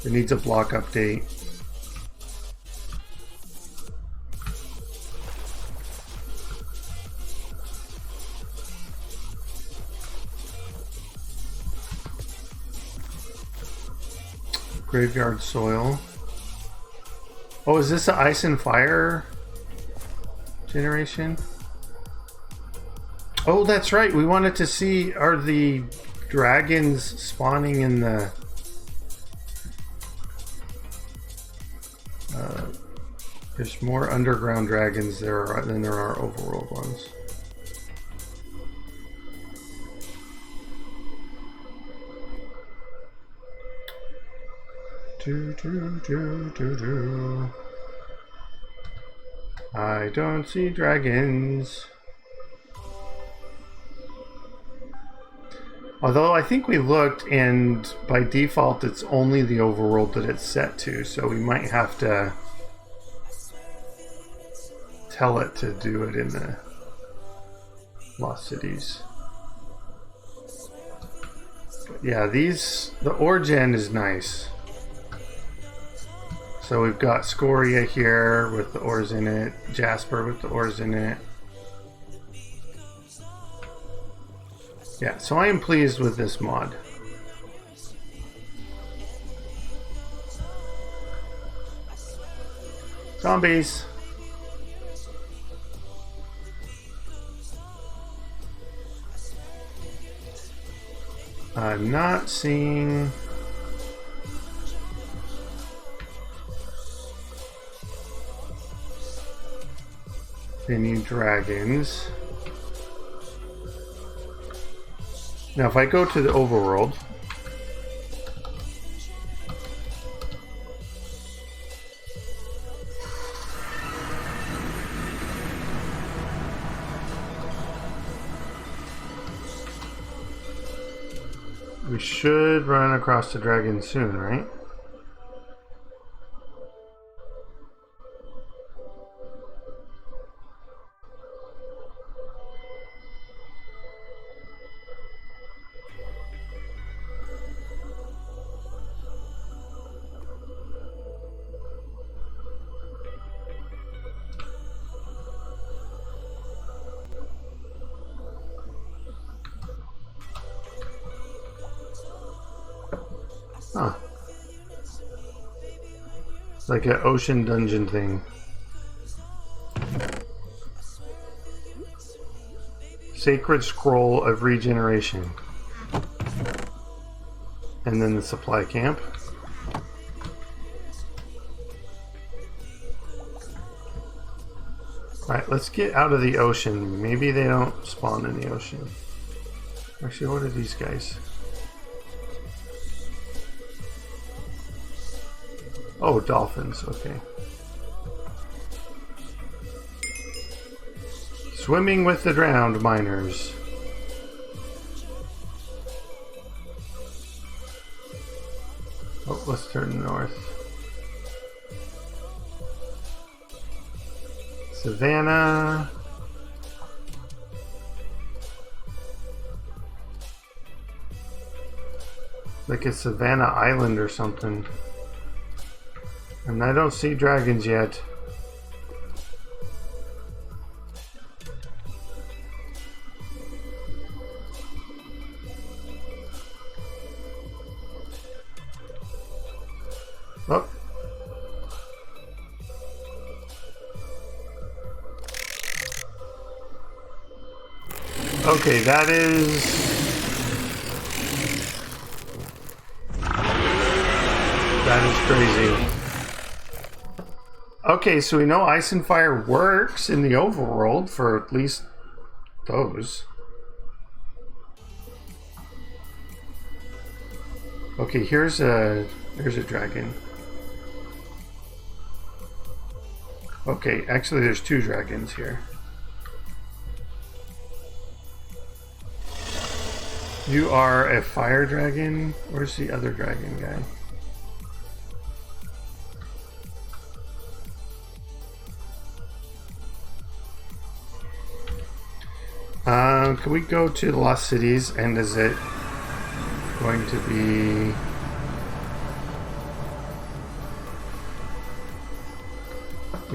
It needs a block update. Graveyard soil. Oh, is this an ice and fire generation? Oh, that's right. We wanted to see, are the dragons spawning in the there's more underground dragons there than there are overworld ones. I don't see dragons. Although I think we looked, and by default it's only the overworld that it's set to, so we might have to tell it to do it in the Lost Cities. But yeah, the origin is nice. So we've got Scoria here with the ores in it, Jasper with the ores in it. Yeah, so I am pleased with this mod. Zombies! I'm not seeing any dragons. Now if I go to the overworld, we should run across the dragon soon, right? Huh. It's like an ocean dungeon thing. Sacred Scroll of Regeneration. And then the supply camp. Alright, let's get out of the ocean. Maybe they don't spawn in the ocean. Actually, what are these guys? Oh, dolphins, okay. Swimming with the drowned miners. Oh, let's turn north. Savannah. Like a Savannah Island or something. And I don't see dragons yet. Oh. Okay, that is crazy. Okay, so we know Ice and Fire works in the overworld for at least those. Okay, here's a dragon. Okay, actually there's two dragons here. You are a fire dragon? Where's the other dragon guy? Can we go to the Lost Cities, and is it going to be...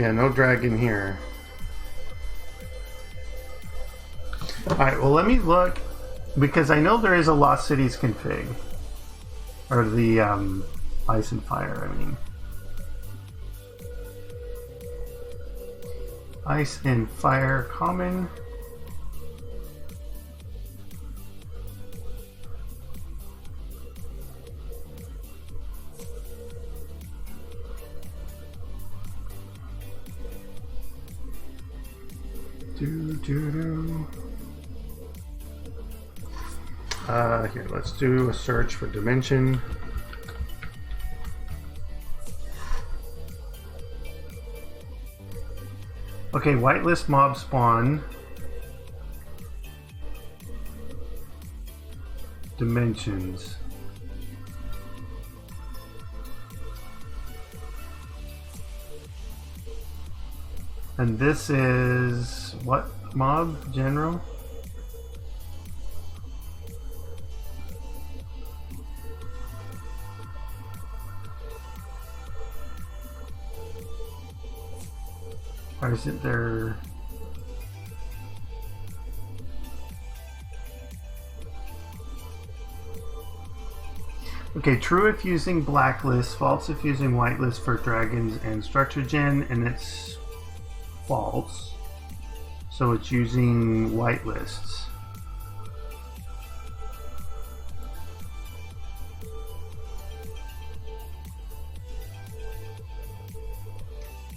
Yeah, no dragon here. Alright, well let me look, because I know there is a Lost Cities config. Or the Ice and Fire, I mean. Ice and Fire Common. Here, let's do a search for dimension. Okay, whitelist mob spawn. Dimensions. And this is what mob? General? Or is it their... Okay, true if using blacklist, false if using whitelist for dragons and structure gen, and it's false. So it's using whitelists.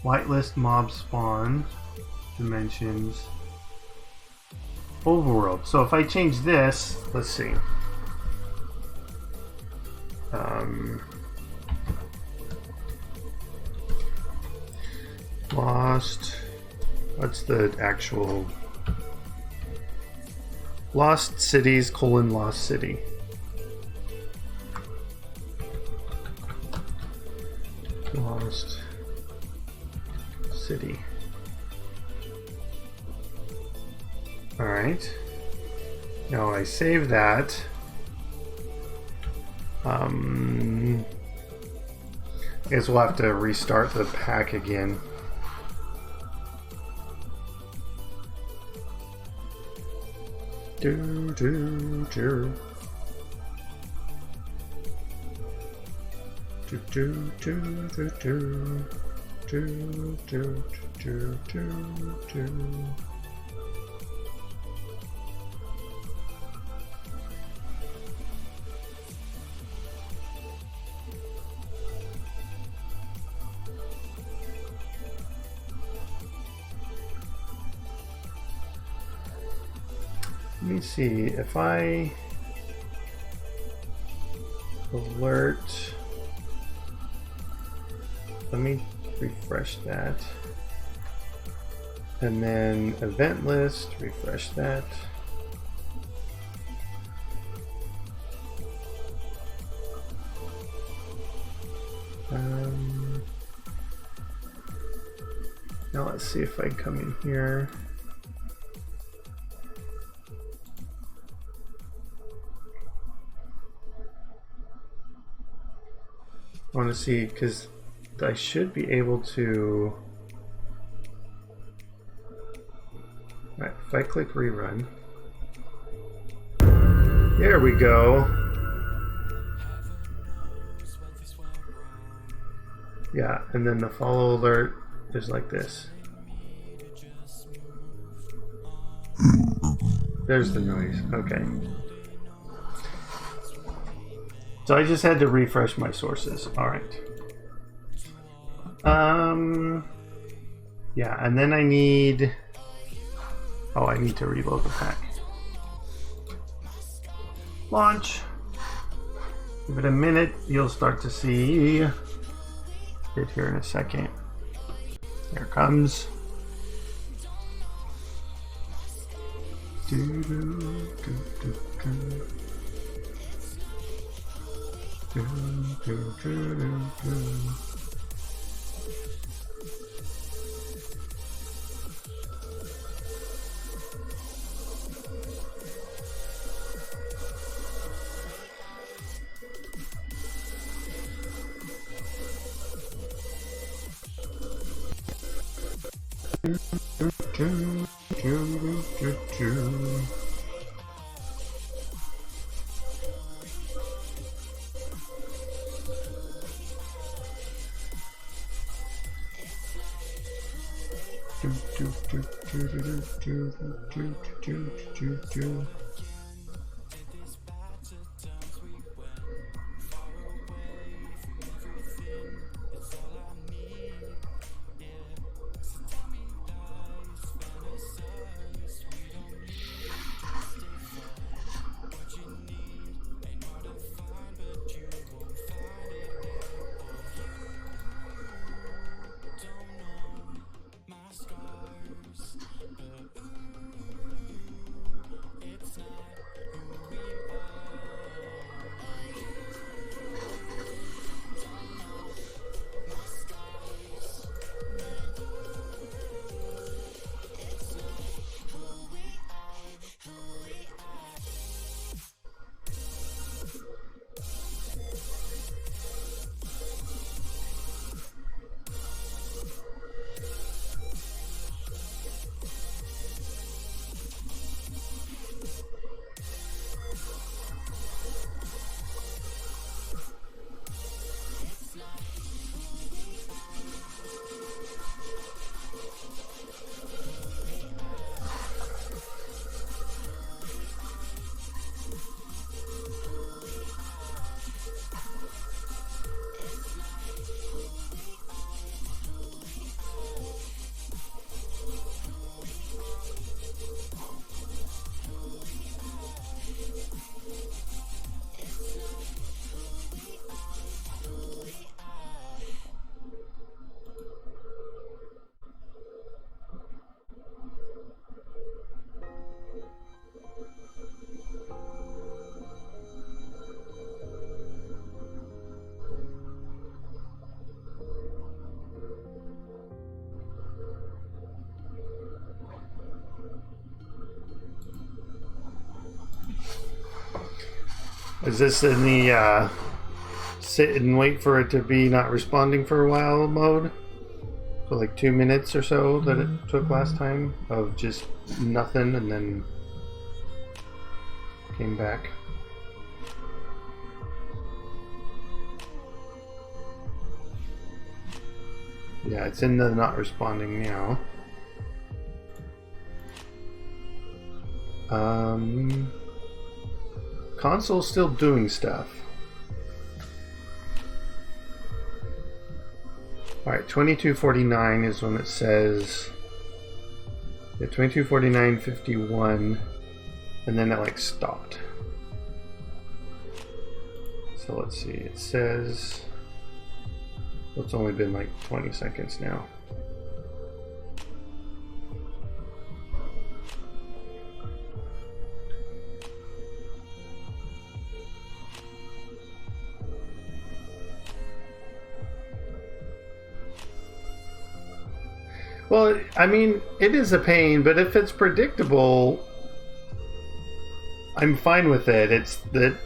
Whitelist mob spawn, dimensions, overworld. So if I change this, let's see. Lost, what's the actual? Lost Cities : Lost City. Lost City. Alright. Now I save that. I guess we'll have to restart the pack again. Let me see if I alert. Let me refresh that. And then event list, refresh that. Now let's see if I come in here. I want to see, because I should be able to. Right, if I click rerun, there we go. Yeah, and then the follow alert is like this. There's the noise. Okay. So I just had to refresh my sources. All right. Yeah, and then I need. Oh, I need to reload the pack. Launch. Give it a minute. You'll start to see it here in a second. Here it comes. Is this in the sit and wait for it to be not responding for a while mode? For like 2 minutes or so that it took last time of just nothing and then came back. Yeah, it's in the not responding now. Console's still doing stuff. Alright, 2249 is when it says... Yeah, 2249.51, and then it like stopped. So let's see, it says... Well, it's only been like 20 seconds now. Well, I mean, it is a pain, but if it's predictable, I'm fine with it. It's that...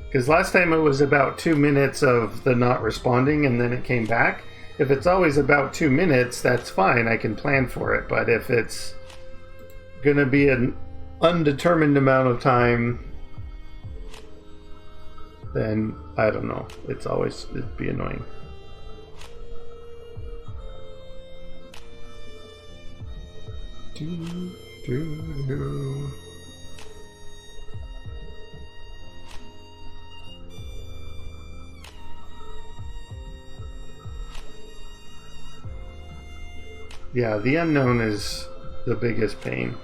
Because last time it was about 2 minutes of the not responding and then it came back. If it's always about 2 minutes, that's fine. I can plan for it. But if it's going to be an undetermined amount of time, then I don't know. It'd be annoying. Yeah, the unknown is the biggest pain.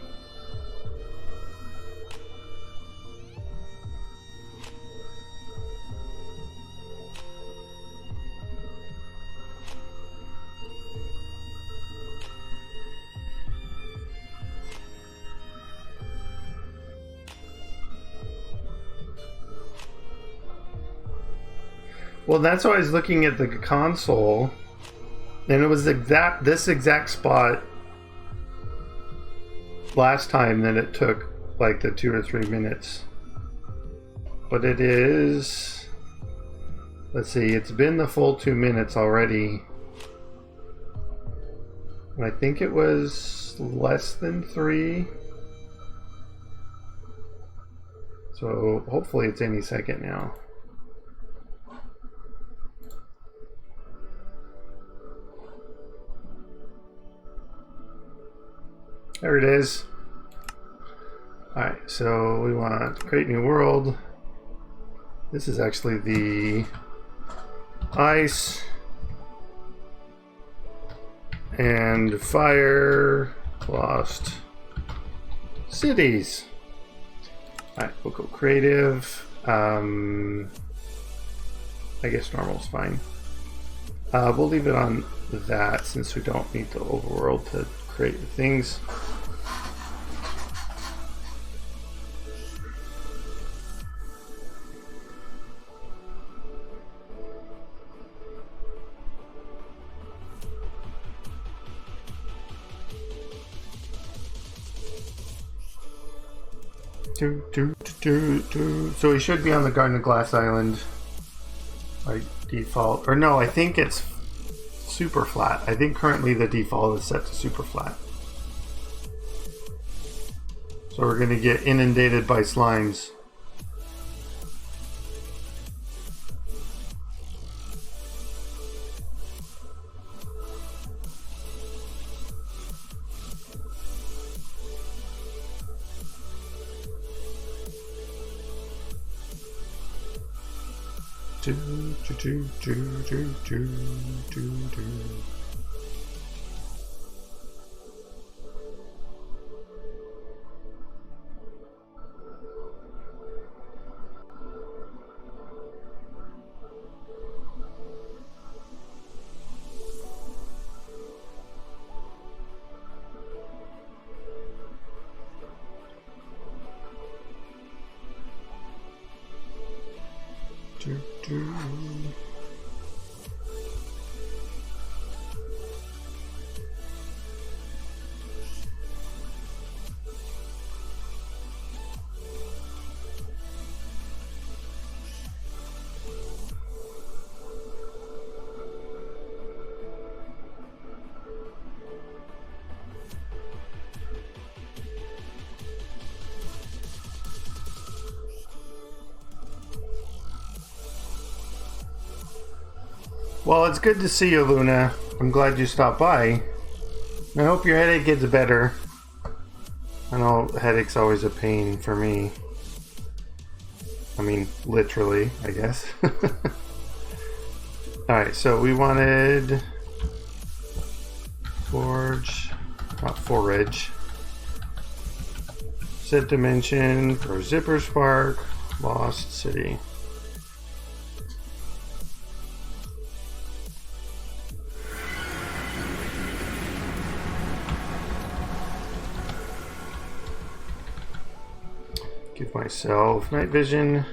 Well, that's why I was looking at the console, and it was this exact spot last time that it took like the 2 or 3 minutes. But it is, let's see, it's been the full 2 minutes already. And I think it was less than 3. So hopefully it's any second now. There it is. Alright, so we want to create new world. This is actually the ice and fire lost cities. Alright, we'll go creative. I guess normal's fine. We'll leave it on that since we don't need the overworld to create the things. So we should be on the Garden of Glass Island by default. Or no, I think it's super flat. I think currently the default is set to super flat. So we're going to get inundated by slimes. Well, it's good to see you, Luna. I'm glad you stopped by. I hope your headache gets better. I know headache's always a pain for me. I mean, literally, I guess. Alright, so we wanted forge, not forage. Set dimension for ZpprSprk, lost city. Give myself night vision.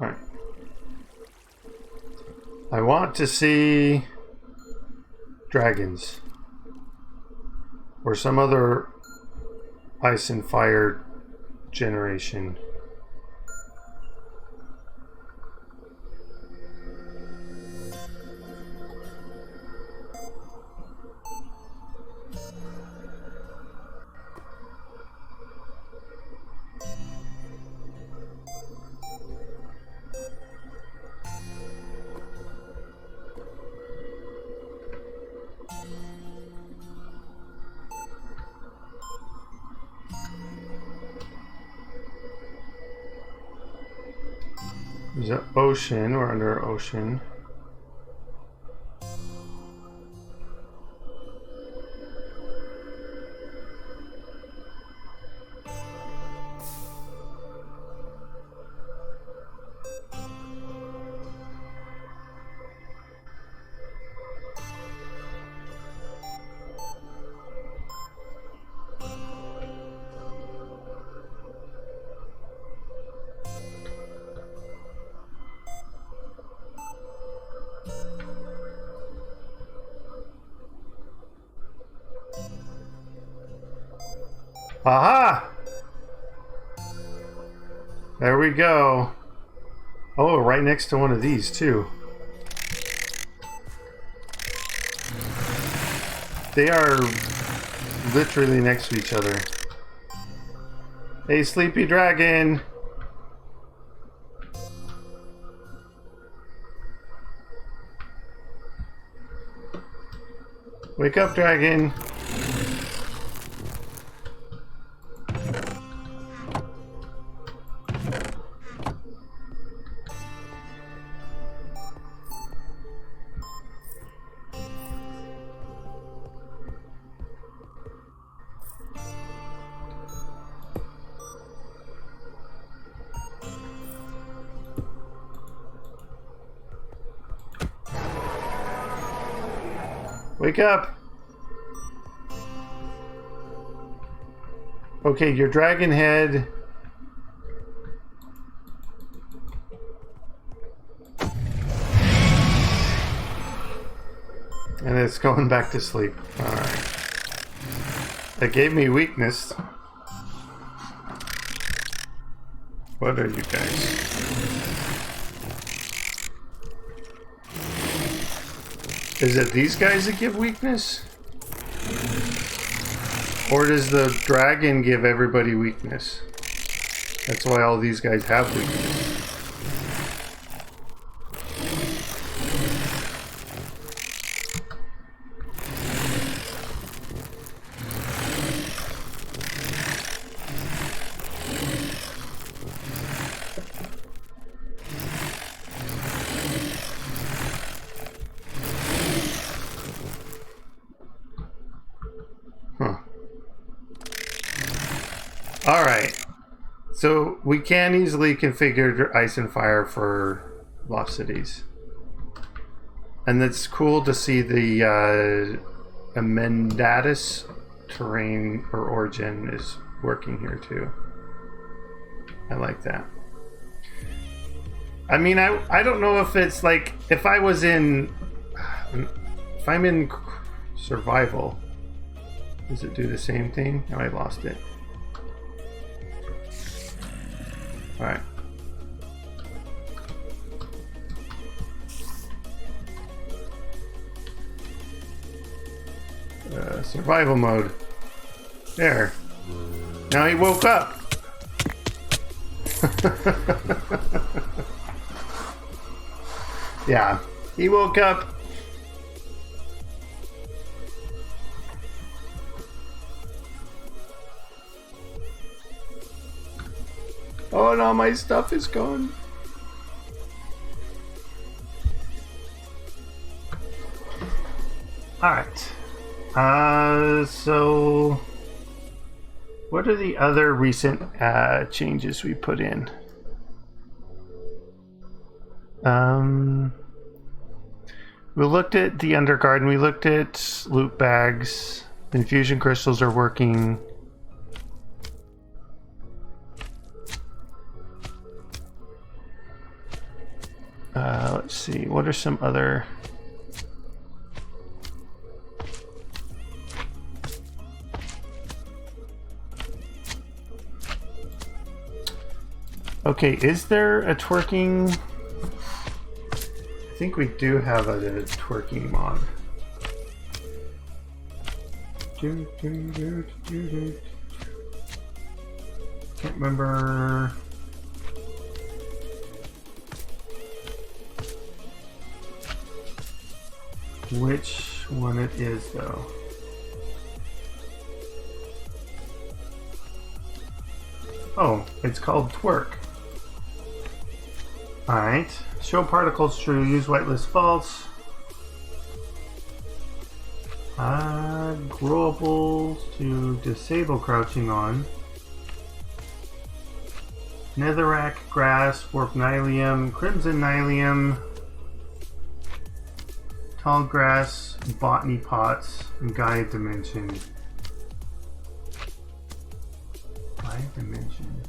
All right. I want to see dragons or some other ice and fire generation. There's an ocean. We're under ocean. Aha! There we go. Oh, right next to one of these too. They are literally next to each other. Hey, sleepy dragon! Wake up, dragon! Wake up! Okay, your dragon head. And it's going back to sleep. Alright. That gave me weakness. What are you guys? Is it these guys that give weakness? Or does the dragon give everybody weakness? That's why all these guys have weakness. Alright, so we can easily configure ice and fire for lost cities. And it's cool to see the Amendatus terrain or origin is working here too. I like that. I mean, I don't know if it's like, if I'm in survival, does it do the same thing? Oh, I lost it. Alright. Survival mode. There. Now he woke up. Yeah, he woke up. Oh no, my stuff is gone. Alright. So what are the other recent changes we put in? We looked at the Undergarden, we looked at loot bags. Infusion crystals are working. Let's see, what are some other... Okay, is there a twerking... I think we do have a twerking mod. Can't remember... which one it is, though. Oh, it's called twerk. Alright. Show particles true, use whitelist false. Growables to disable crouching on. Netherrack, grass, warp nylium, crimson nylium, tall grass, botany pots, and Gaia dimension. Gaia dimension.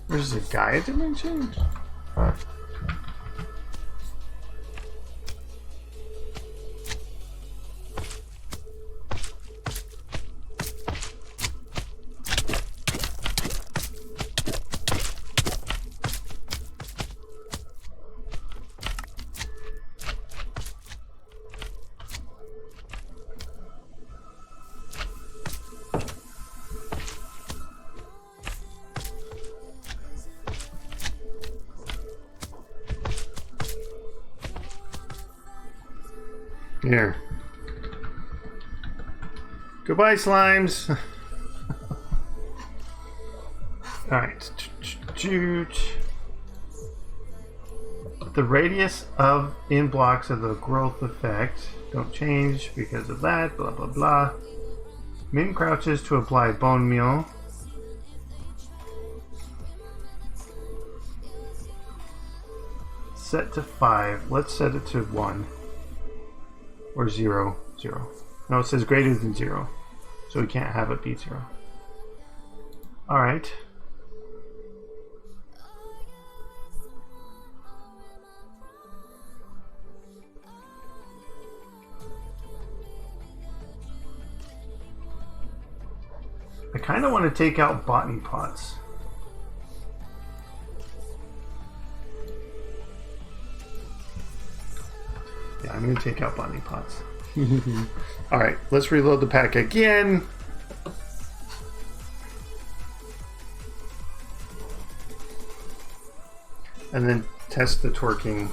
There's a Gaia dimension? Here. Goodbye, slimes. Alright. The radius of in blocks of the growth effect don't change because of that, blah blah blah. Min crouches to apply bone meal. Set to 5. Let's set it to 1. Or 0, 0. No, it says greater than 0. So we can't have it be 0. Alright. I kind of want to take out botany pots. Yeah, I'm going to take out botany pots. Alright, let's reload the pack again. And then test the twerking.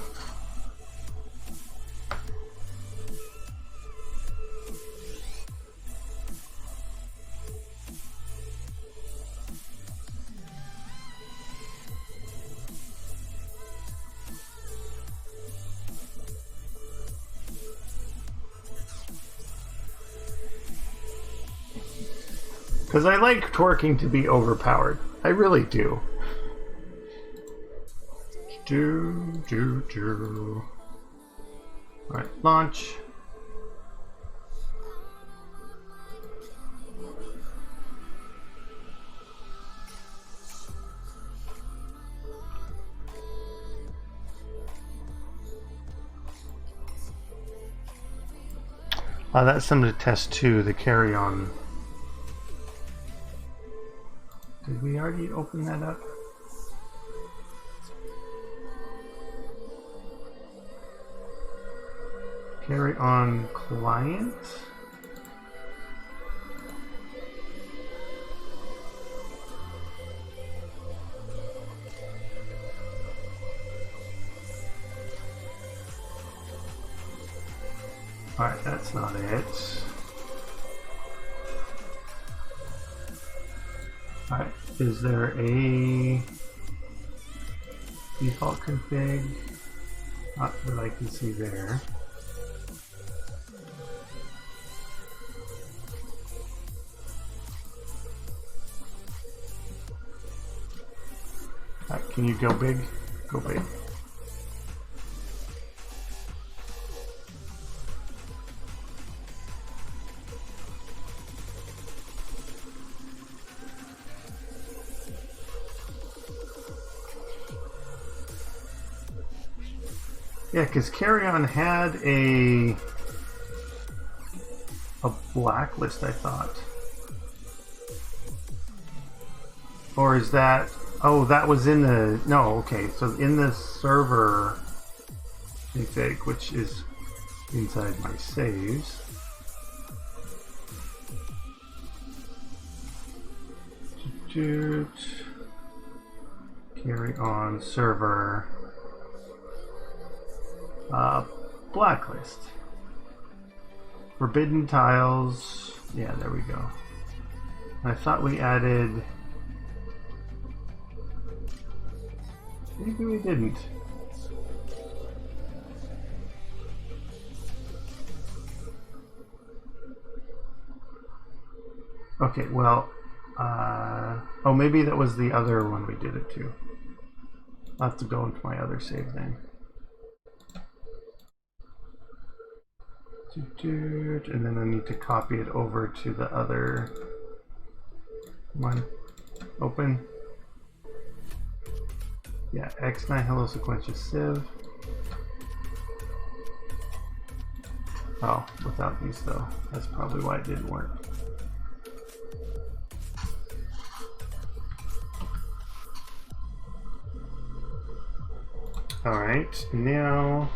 Because I like twerking to be overpowered. I really do. Alright, launch. That's something to test too, the carry-on. Did we already open that up? Carry on client. All right, that's not it. All right, is there a default config? Not that I can see there. All right, can you go big? Go big. Yeah, because Carry On had a blacklist, I thought. Or is that... Oh, that was in the... No, okay. So in the server config, which is inside my saves. Carry On server... blacklist. Forbidden tiles. Yeah, there we go. I thought we added... Maybe we didn't. Okay, well... oh, maybe that was the other one we did it to. I'll have to go into my other save then. And then I need to copy it over to the other one. Open. Yeah, X9 Hello Sequential Civ. Oh, without these though. That's probably why it didn't work. Alright, now...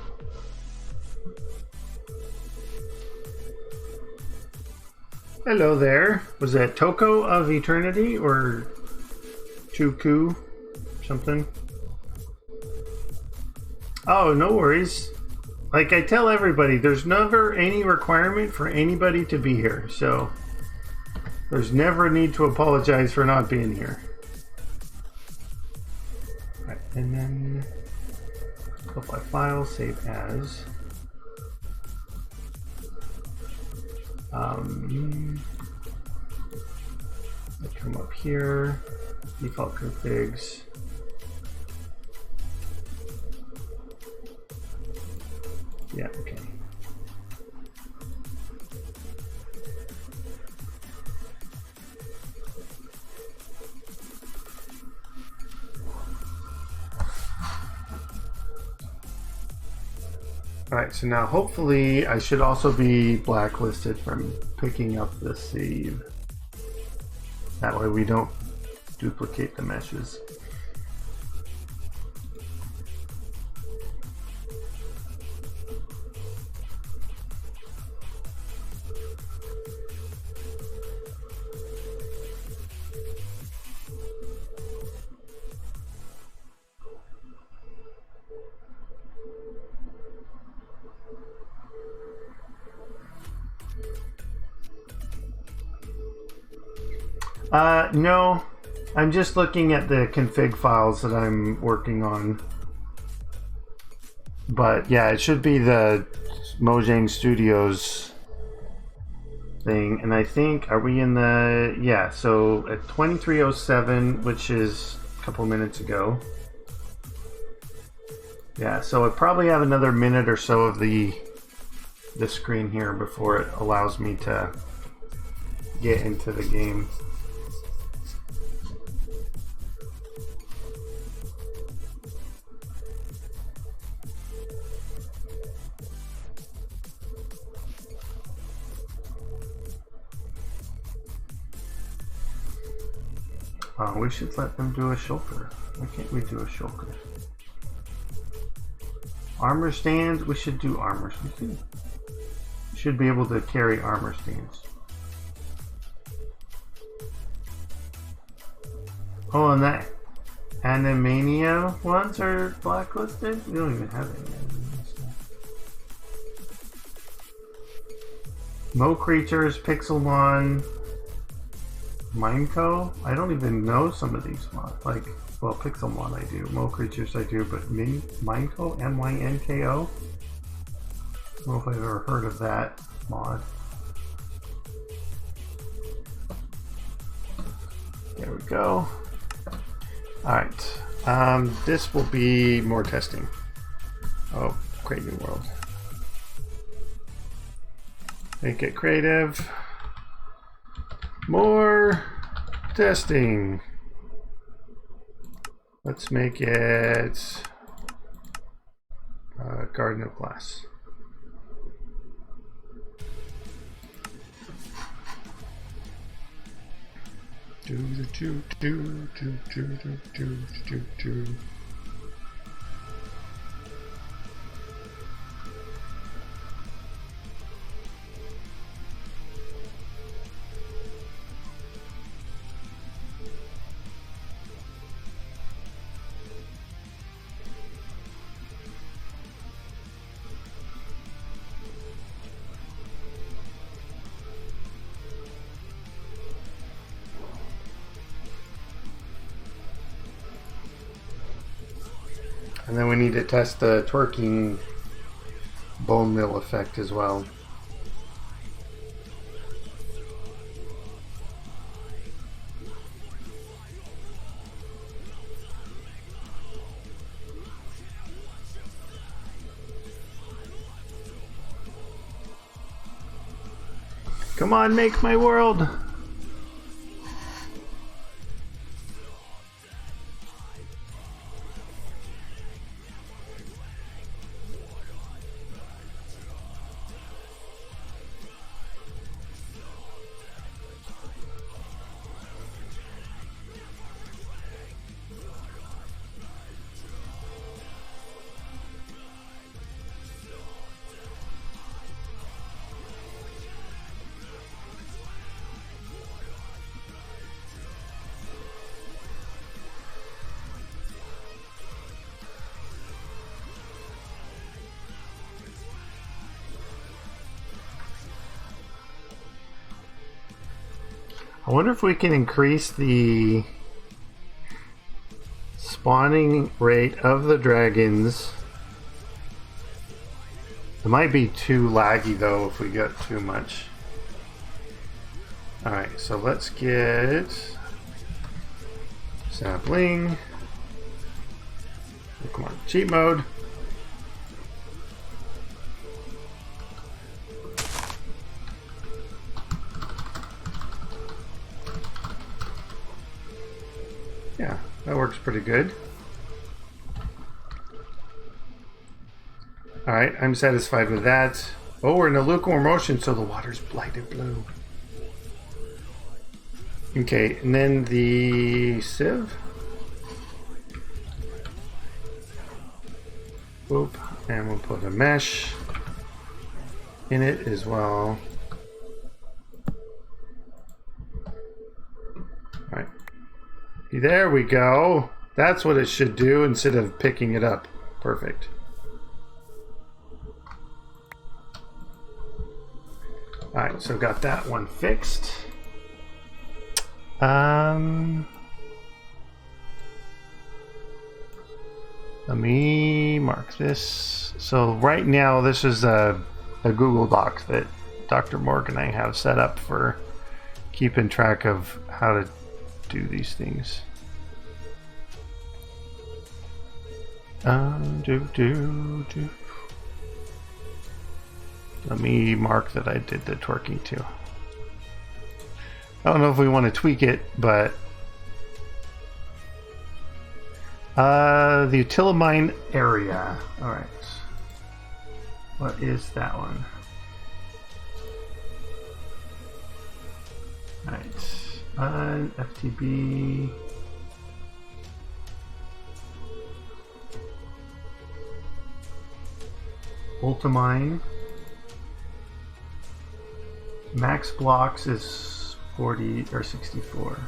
Hello there. Was that Toko of Eternity or Tuku something? Oh, no worries. Like I tell everybody, there's never any requirement for anybody to be here, so there's never a need to apologize for not being here. Right, and then apply file, save as. I come up here, default configs. Yeah, okay. Alright, so now hopefully I should also be blacklisted from picking up the save. That way we don't duplicate the meshes. No, I'm just looking at the config files that I'm working on. But yeah, it should be the Mojang Studios thing. And I think, are we in the, yeah, so at 2307, which is a couple minutes ago. Yeah, so I probably have another minute or so of the screen here before it allows me to get into the game. We should let them do a shulker. Why can't we do a shulker? Armor stands, we should do armor. should be able to carry armor stance. Oh, and that Animania ones are blacklisted? We don't even have any Animania stuff. Mo Creatures, Pixelmon, Mineco? I don't even know some of these mods. Like, well, Pixelmon I do, Mo Creatures I do, but Mineco? M-Y-N-K-O? I don't know if I've ever heard of that mod. There we go. Alright, this will be more testing. Oh, create new world. Make it creative. More testing. Let's make it Garden of Glass. And then we need to test the twerking bone mill effect as well. Come on, make my world! I wonder if we can increase the spawning rate of the dragons. It might be too laggy though if we get too much. Alright, so let's get sapling. Oh, come on, cheat mode. Yeah, that works pretty good. Alright, I'm satisfied with that. Oh, we're in a lukewarm ocean, so the water's blighted blue. Okay, and then the sieve. Boop, and we'll put a mesh in it as well. Alright. There we go. That's what it should do instead of picking it up. Perfect. Alright, so got that one fixed. Let me mark this. So right now this is a Google Doc that Dr. Morgan and I have set up for keeping track of how to do these things. Let me mark that I did the twerking too. I don't know if we want to tweak it, but the Utilimine area. All right, what is that one? All right, FTB. Ultimine. Max blocks is 40 or 64.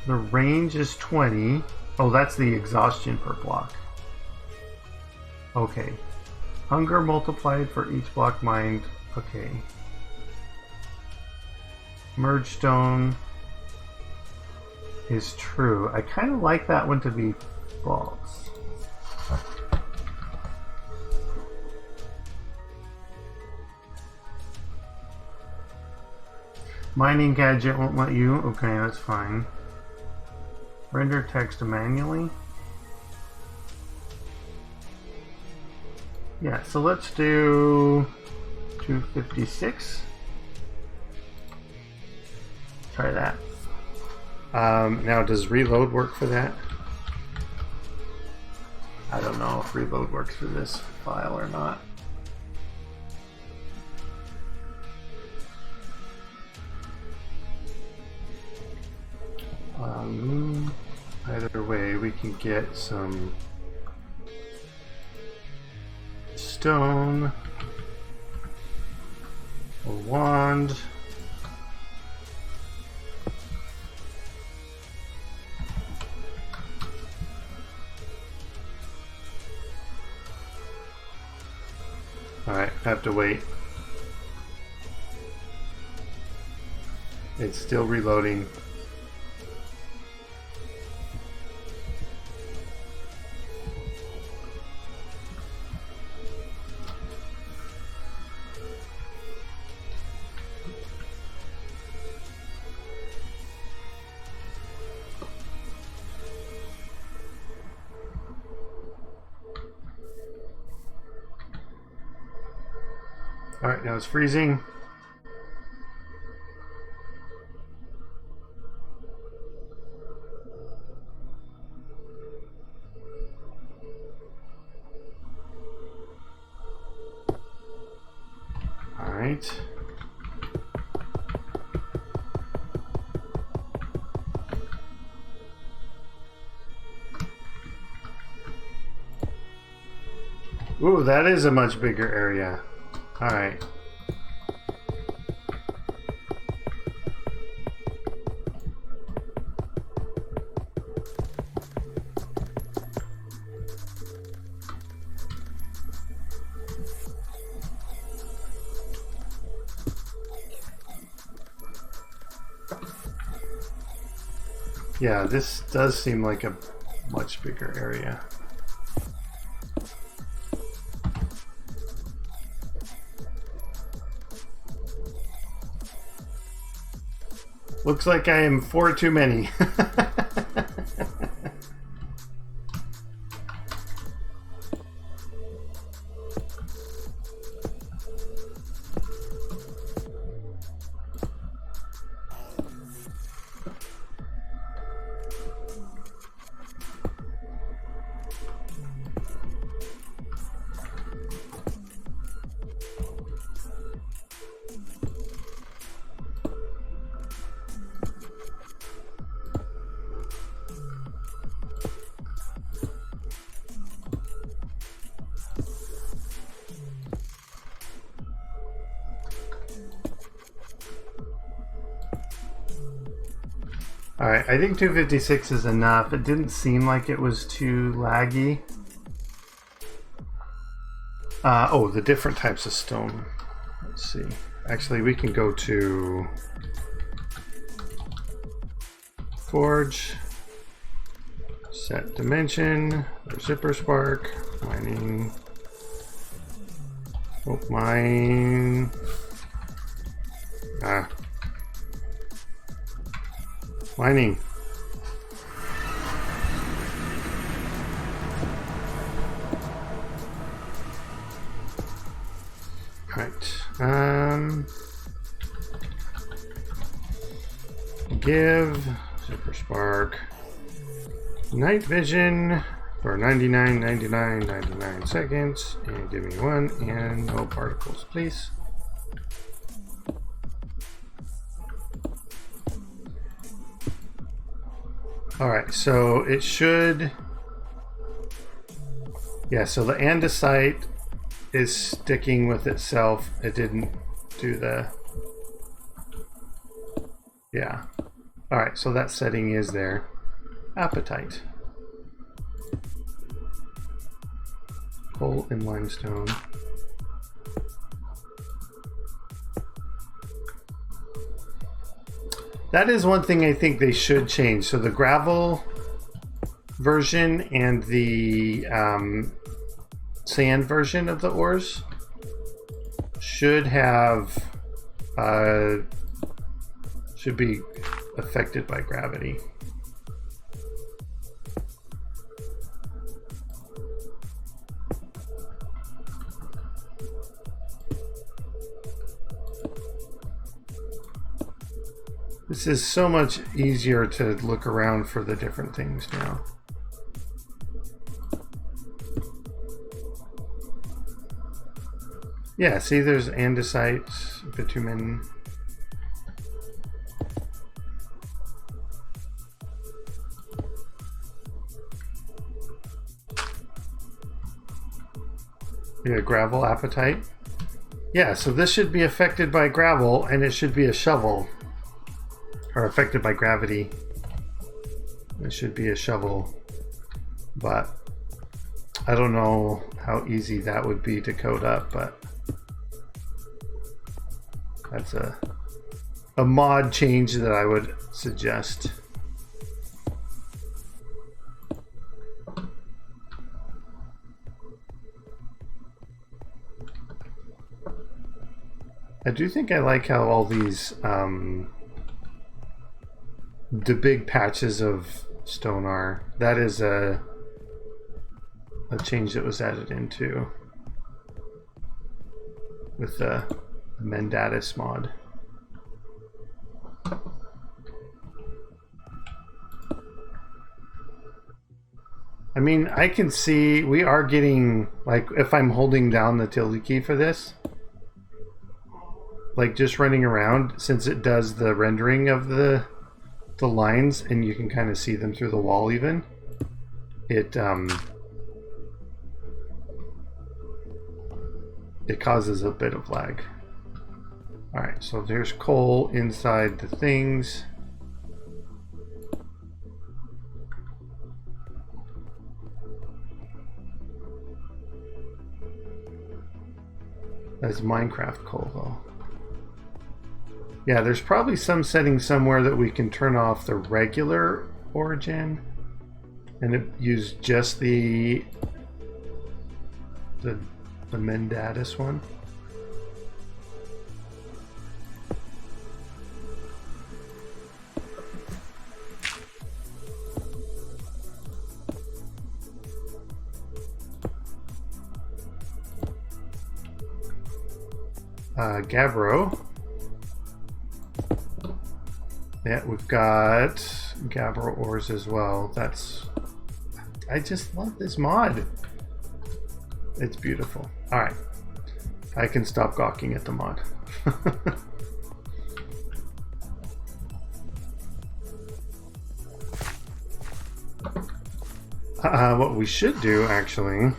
The range is 20. Oh, that's the exhaustion per block. Okay. Hunger multiplied for each block mined. Okay. Merge stone is true. I kind of like that one to be false. Mining gadget won't let you. Okay, that's fine. Render text manually. Yeah, so let's do 256. Try that. Now, does reload work for that? I don't know if reload works for this file or not. Either way, we can get some stone, a wand, alright, I have to wait. It's still reloading. Alright, now it's freezing. Alright. Ooh, that is a much bigger area. Alright. Yeah, this does seem like a much bigger area. Looks like I am 4 too many. Alright, I think 256 is enough. It didn't seem like it was too laggy. Oh, the different types of stone. Let's see. Actually, we can go to Forge, set dimension, or ZpprSprk, mining. Oh, mine. Mining. Right. Give ZpprSprk night vision for 99 seconds, and give me 1 and no particles, please. Alright, so it should... Yeah, so the andesite is sticking with itself. It didn't do the... Yeah. Alright, so that setting is there. Appetite. Coal and limestone. That is one thing I think they should change. So the gravel version and the sand version of the ores should have should be affected by gravity. This is so much easier to look around for the different things now. Yeah, see, there's andesite, bitumen. Yeah, gravel, apatite. Yeah, so this should be affected by gravel, and it should be a shovel. Or affected by gravity. It should be a shovel. But I don't know how easy that would be to code up, but that's a mod change that I would suggest. I do think I like how all these the big patches of stone are. That is a change that was added into with the Mendatus mod. I mean, I can see we are getting, like, if I'm holding down the tilde key for this, like just running around, since it does the rendering of the lines and you can kind of see them through the wall even, it causes a bit of lag. Alright, so there's coal inside the things. That's Minecraft coal though. Yeah, there's probably some setting somewhere that we can turn off the regular origin and it use just the Mendatus one. Gabbro. Yeah, we've got Gabbro ores as well. I just love this mod. It's beautiful. Alright. I can stop gawking at the mod. What we should do, actually,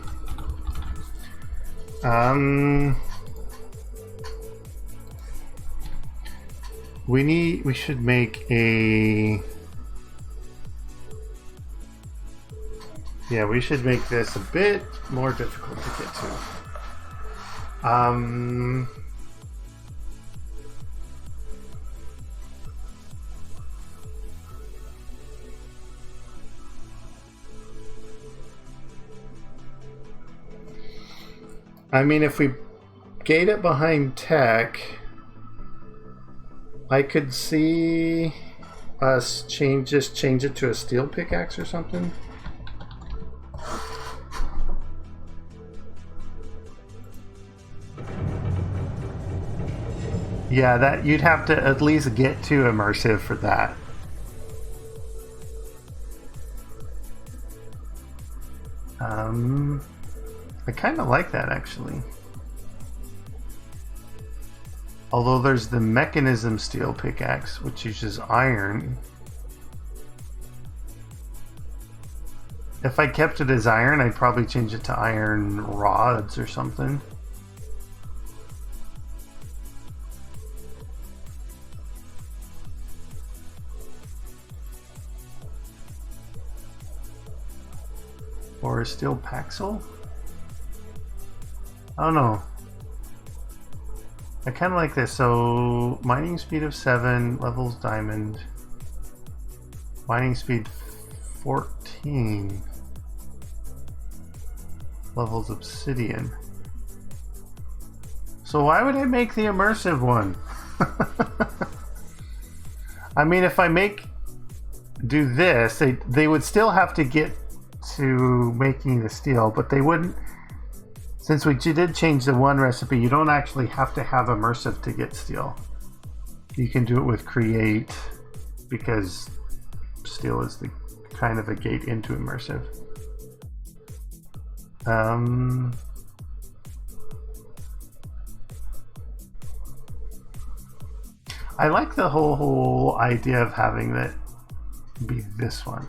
we should make a, yeah, we should make this a bit more difficult to get to. I mean, if we gate it behind tech, I could see us just change it to a steel pickaxe or something. Yeah, that you'd have to at least get to immersive for that. I kind of like that, actually. Although there's the mechanism steel pickaxe, which uses iron. If I kept it as iron, I'd probably change it to iron rods or something. Or is steel Paxel? I don't know. I kind of like this. So mining speed of 7, levels diamond. Mining speed 14. Levels obsidian. So why would I make the immersive one? I mean, if I do this, they would still have to get to making the steel, but they wouldn't. Since we did change the one recipe, you don't actually have to have immersive to get steel. You can do it with create, because steel is the kind of a gate into immersive. I like the whole idea of having that be this one.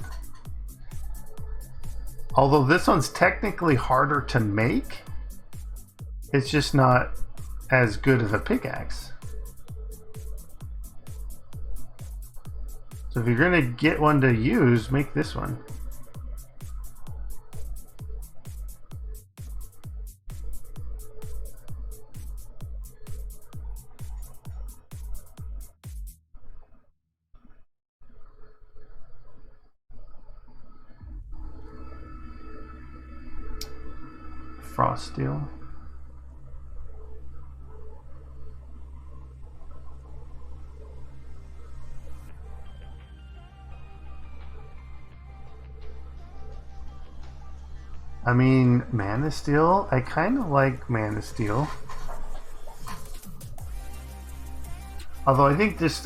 Although this one's technically harder to make, it's just not as good as a pickaxe. So if you're gonna get one to use, make this one. Frost steel. I mean, mana steel. I kind of like mana steel. Although I think this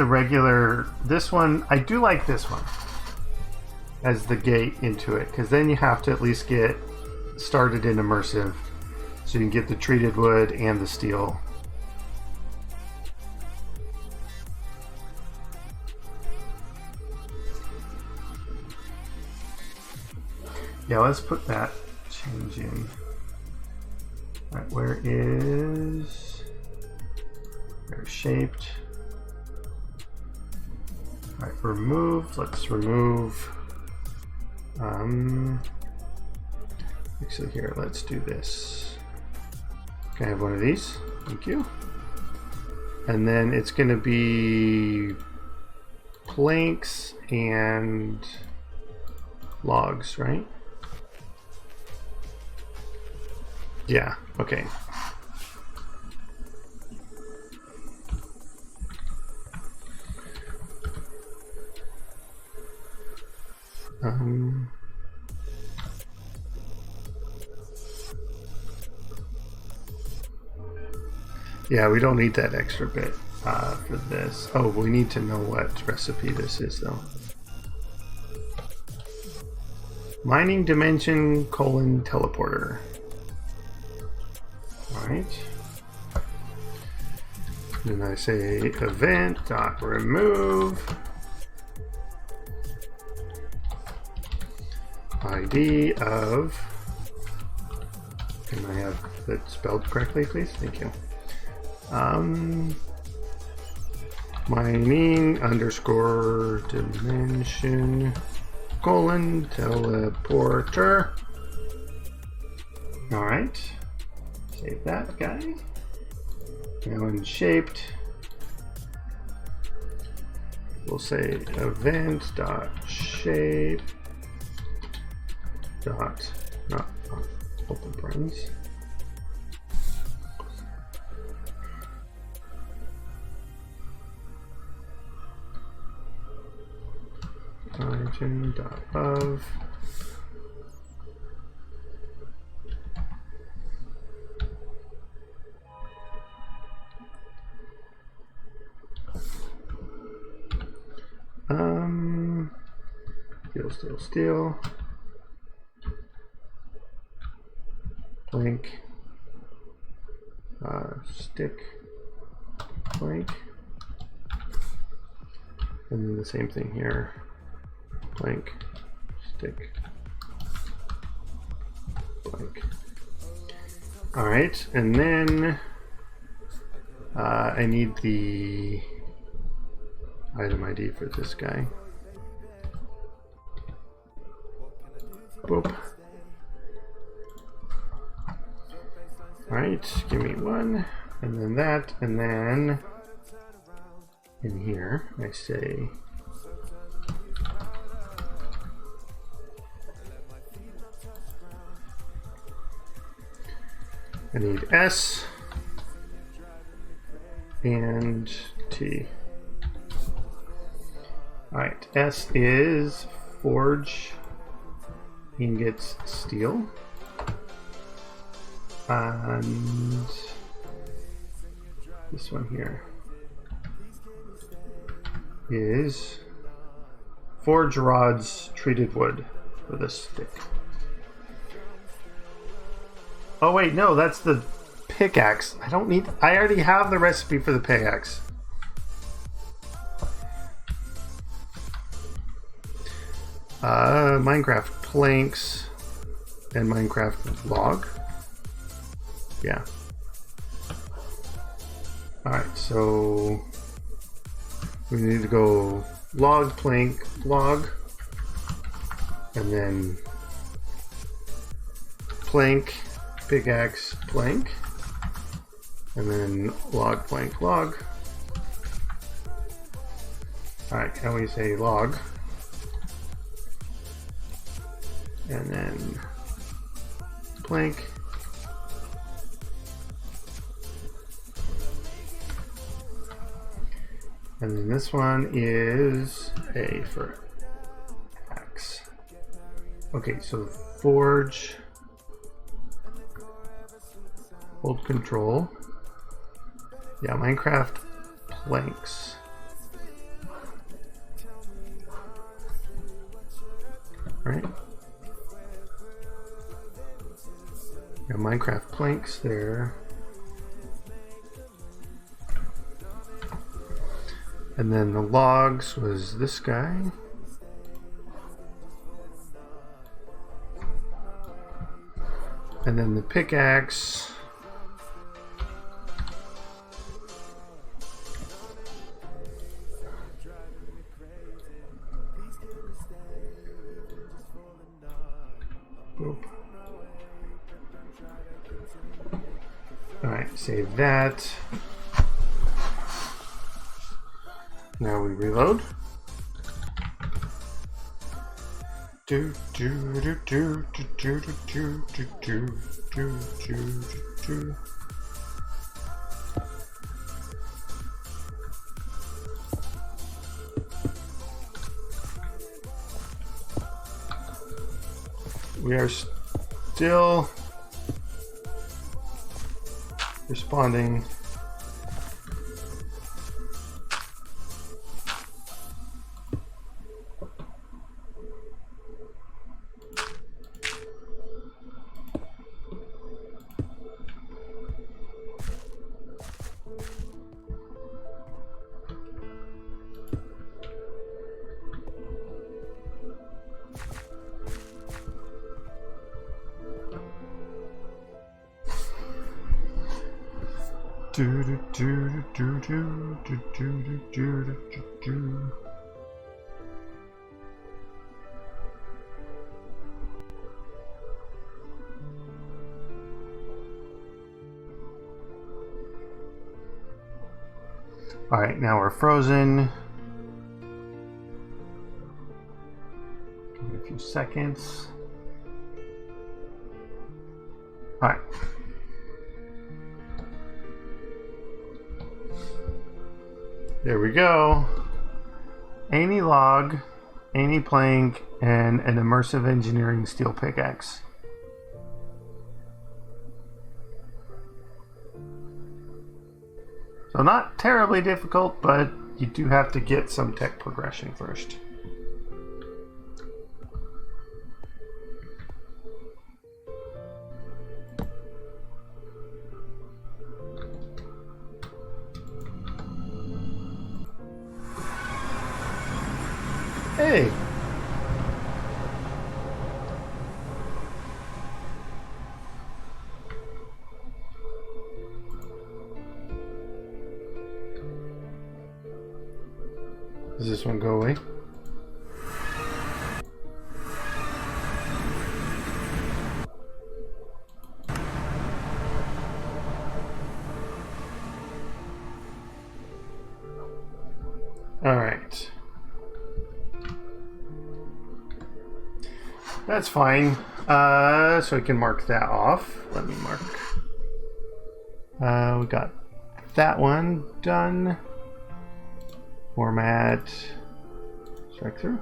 one, I do like this one as the gate into it, because then you have to at least get started in immersive, so you can get the treated wood and the steel. Yeah, let's put that change in. All right, where's shaped? All right, remove. Let's remove. Actually, here, let's do this. Can I have one of these? Thank you. And then it's going to be planks and logs, right? Yeah, okay. Yeah, we don't need that extra bit for this. Oh, we need to know what recipe this is, though. Mining dimension : teleporter. Alright. Then I say event.remove ID of. Can I have that spelled correctly, please? Thank you. Mining _ dimension : teleporter. All right, save that guy. Now in shaped, we'll say event.shape dot not open parens. Origin.of steel blank stick blank, and then the same thing here. Blank, stick, blank. All right, and then I need the item ID for this guy. Boop. All right, give me one, and then that, and then in here I say I need S and T. All right, S is forge ingots steel, and this one here is forge rods treated wood for the stick. Oh wait, no, that's the pickaxe. I already have the recipe for the pickaxe. Minecraft planks and Minecraft log. Yeah. Alright, so we need to go log, plank, log, and then plank, pickaxe, plank, and then log, plank, log. Alright, and we say log, and then plank, and then this one is A for axe. Okay, so forge, hold control. Yeah, Minecraft planks. Right? Yeah, Minecraft planks there. And then the logs was this guy. And then the pickaxe. Boop. All right, save that. Now we reload. Do do do do do do do do do do do do. We are still responding. Do do do do do do do do do do. All right, now we're frozen. Give it a few seconds. All right. There we go. Any log, any plank, and an immersive engineering steel pickaxe. So not terribly difficult, but you do have to get some tech progression first. Hey! Does this one go away? That's fine. So I can mark that off. Let me mark. We got that one done. Format. Strike through.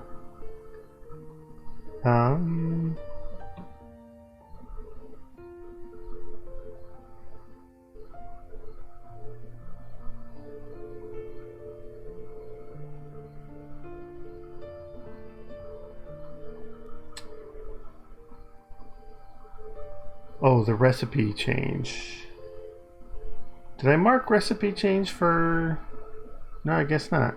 Oh, the recipe change. Did I mark recipe change for... No, I guess not.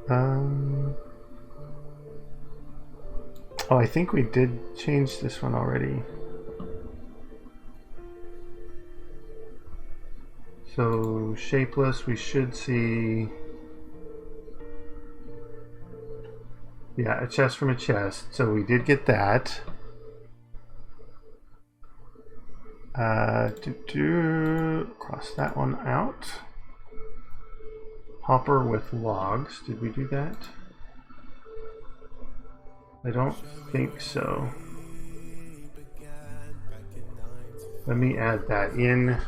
Oh, I think we did change this one already. So, shapeless, we should see... Yeah, a chest from a chest. So we did get that. Cross that one out. Hopper with logs. Did we do that? I don't think so. Let me add that in.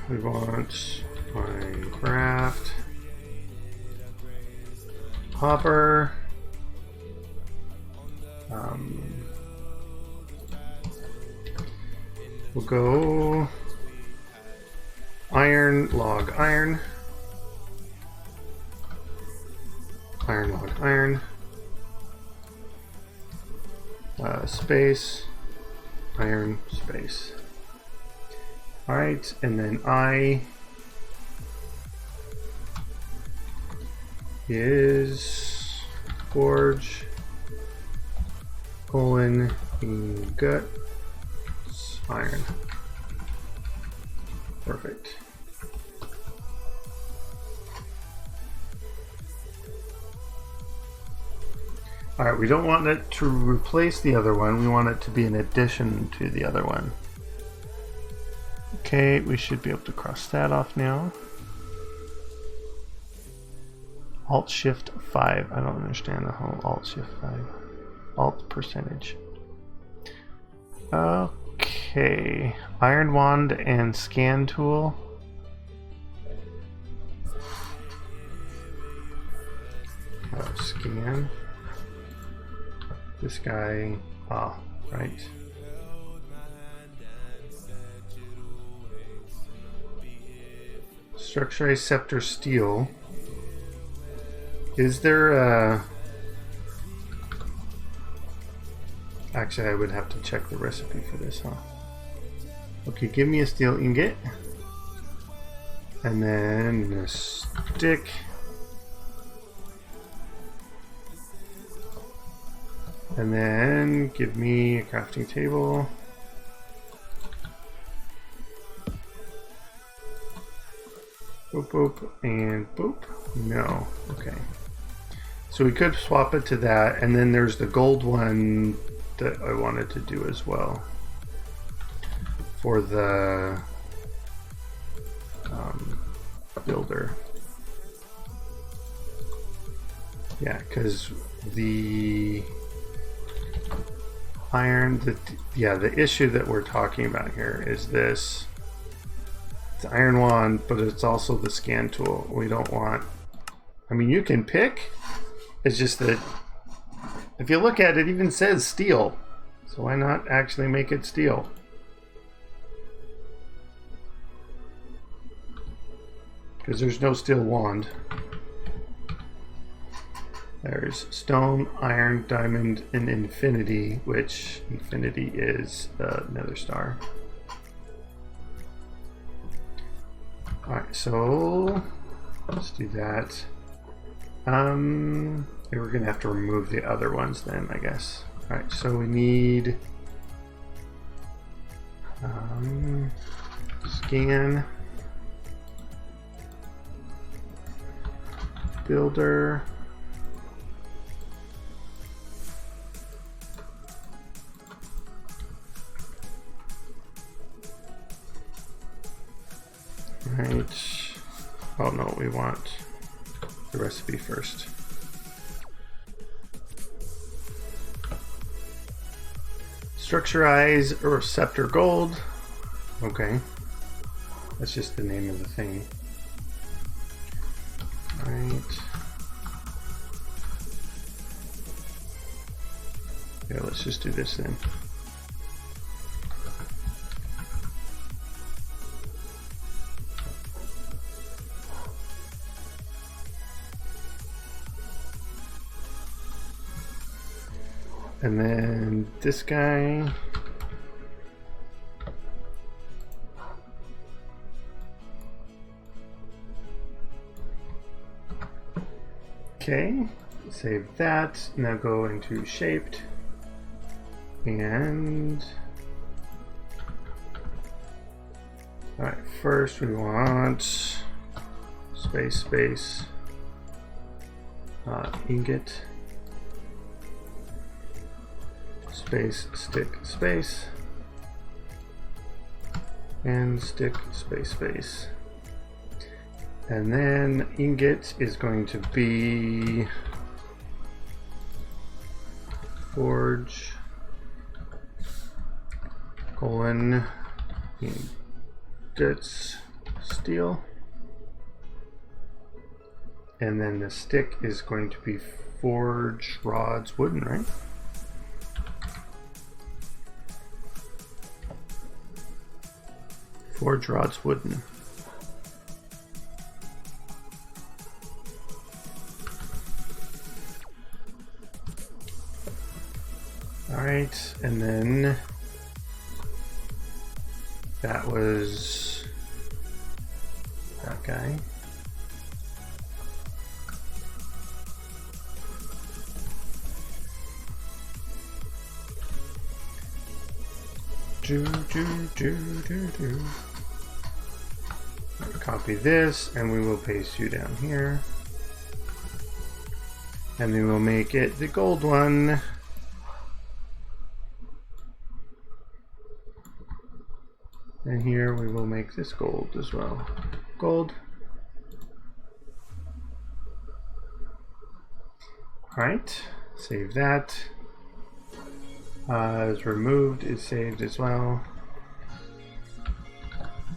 We want Minecraft Hopper. We'll go iron log iron. Iron log iron. Space iron space. Alright, and then I is forge colon ingot iron. Perfect. Alright, we don't want it to replace the other one, we want it to be an addition to the other one. Okay, we should be able to cross that off now. Alt-Shift 5. I don't understand the whole Alt-Shift 5. Alt percentage. Okay. Iron Wand and Scan Tool. Scan. This guy. Ah, right. Structurized Scepter Steel. Is there a... Actually, I would have to check the recipe for this, huh? Okay, give me a steel ingot. And then a stick. And then give me a crafting table. Boop, boop, and boop. No. Okay. So we could swap it to that, and then there's the gold one that I wanted to do as well for the builder. Yeah, because the iron, the issue that we're talking about here is this. It's iron wand, but it's also the scan tool. We don't want... I mean, you can pick. It's just that if you look at it, it even says steel. So why not actually make it steel? Because there's no steel wand. There's stone, iron, diamond, and infinity, which infinity is another star. Alright, so let's do that. We're gonna have to remove the other ones then, I guess. Alright, so we need scan, builder, Right. Oh no, we want the recipe first. Structurize receptor gold. Okay. That's just the name of the thing. Right. Yeah, let's just do this then. And then this guy. Okay, save that. Now go into shaped. And all right, first we want space ingot space stick space and stick space, and then ingot is going to be forge colon ingots steel, and then the stick is going to be forge rods wooden, right? Forge rods wooden. All right, and then that was that guy. Copy this, and we will paste you down here. And then we'll make it the gold one. And here we will make this gold as well. Gold. Alright, save that. Is removed, is saved as well.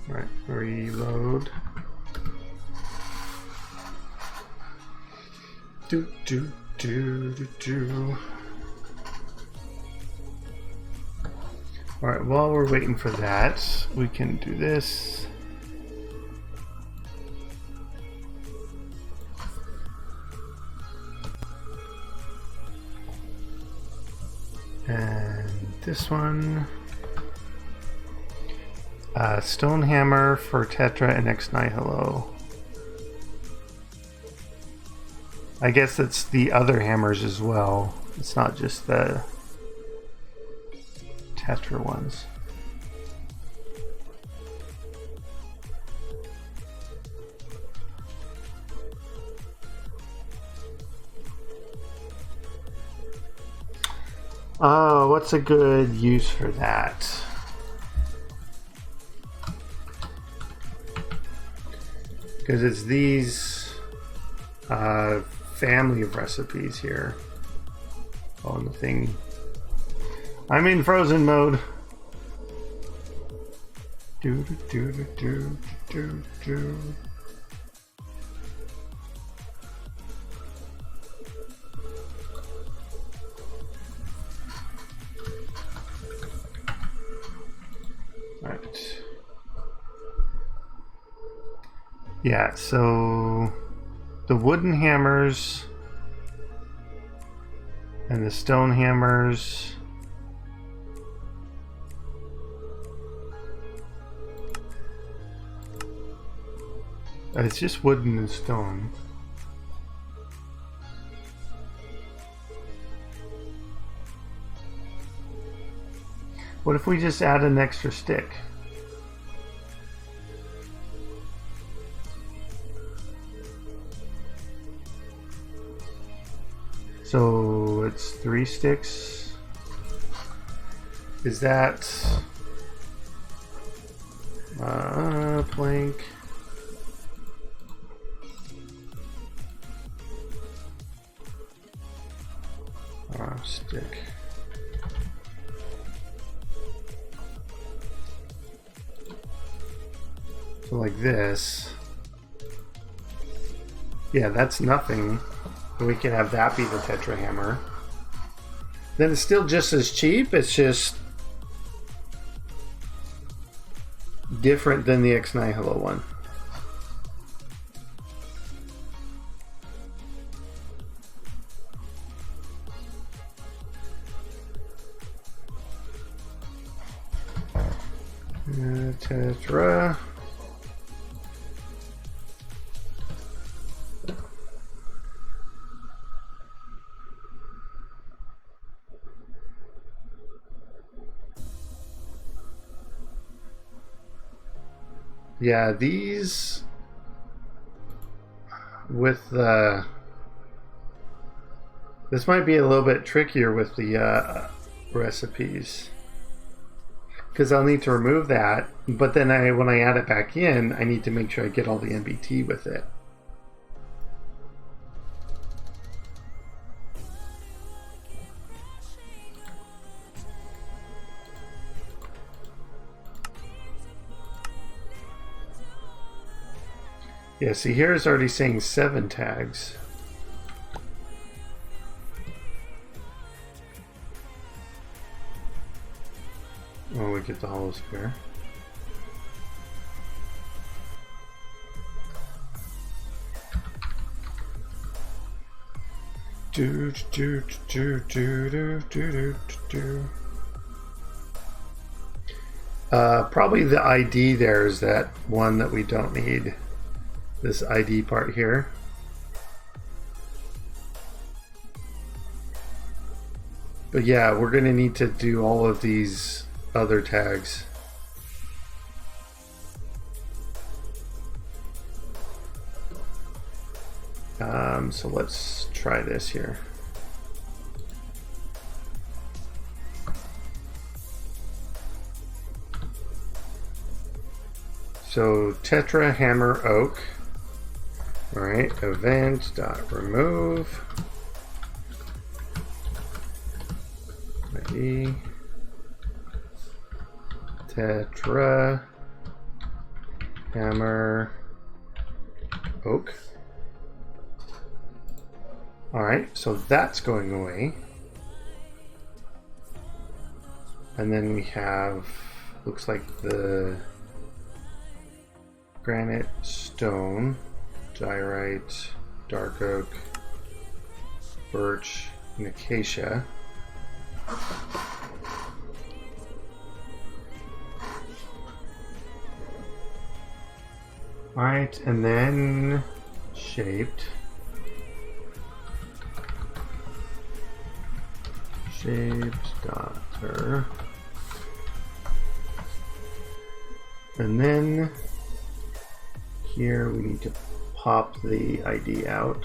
Alright, reload. Alright, while we're waiting for that, we can do this. And this one. Stone hammer for Tetra and Ex Nihilo. I guess it's the other hammers as well. It's not just the Tetra ones. Oh, what's a good use for that? Because it's these family of recipes here. Oh, and the thing. I'm in frozen mode. Right. Yeah, so the wooden hammers and the stone hammers. It's just wooden and stone. What if we just add an extra stick? So it's 3 sticks. Is that plank? stick. So like this. Yeah, that's nothing. We can have that be the tetra hammer. Then it's still just as cheap. It's just different than the X9 one. Tetra. Yeah, these with the this might be a little bit trickier with the recipes, because I'll need to remove that, but then when I add it back in, I need to make sure I get all the NBT with it. Yeah, see here it's already saying 7 tags. Oh, we get the hollow square. Probably the ID there is that one that we don't need. This ID part here. But yeah, we're going to need to do all of these other tags. So let's try this here. So tetra hammer oak. All right, event.remove ID tetra hammer oak. All right, so that's going away. And then we have, looks like the granite stone, diorite, dark oak, birch, and acacia. All right, and then shaped. Shaped.ter. And then here we need to pop the ID out.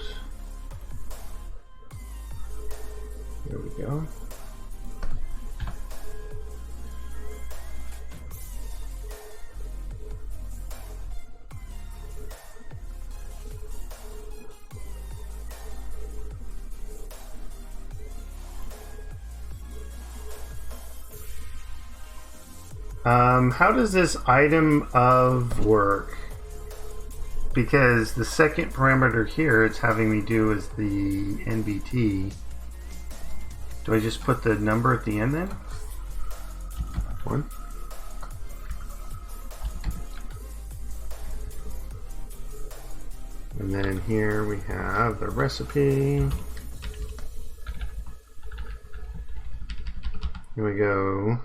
There we go. How does this item of work? Because the second parameter here it's having me do is the NBT. Do I just put the number at the end then? 1. And then here we have the recipe. Here we go.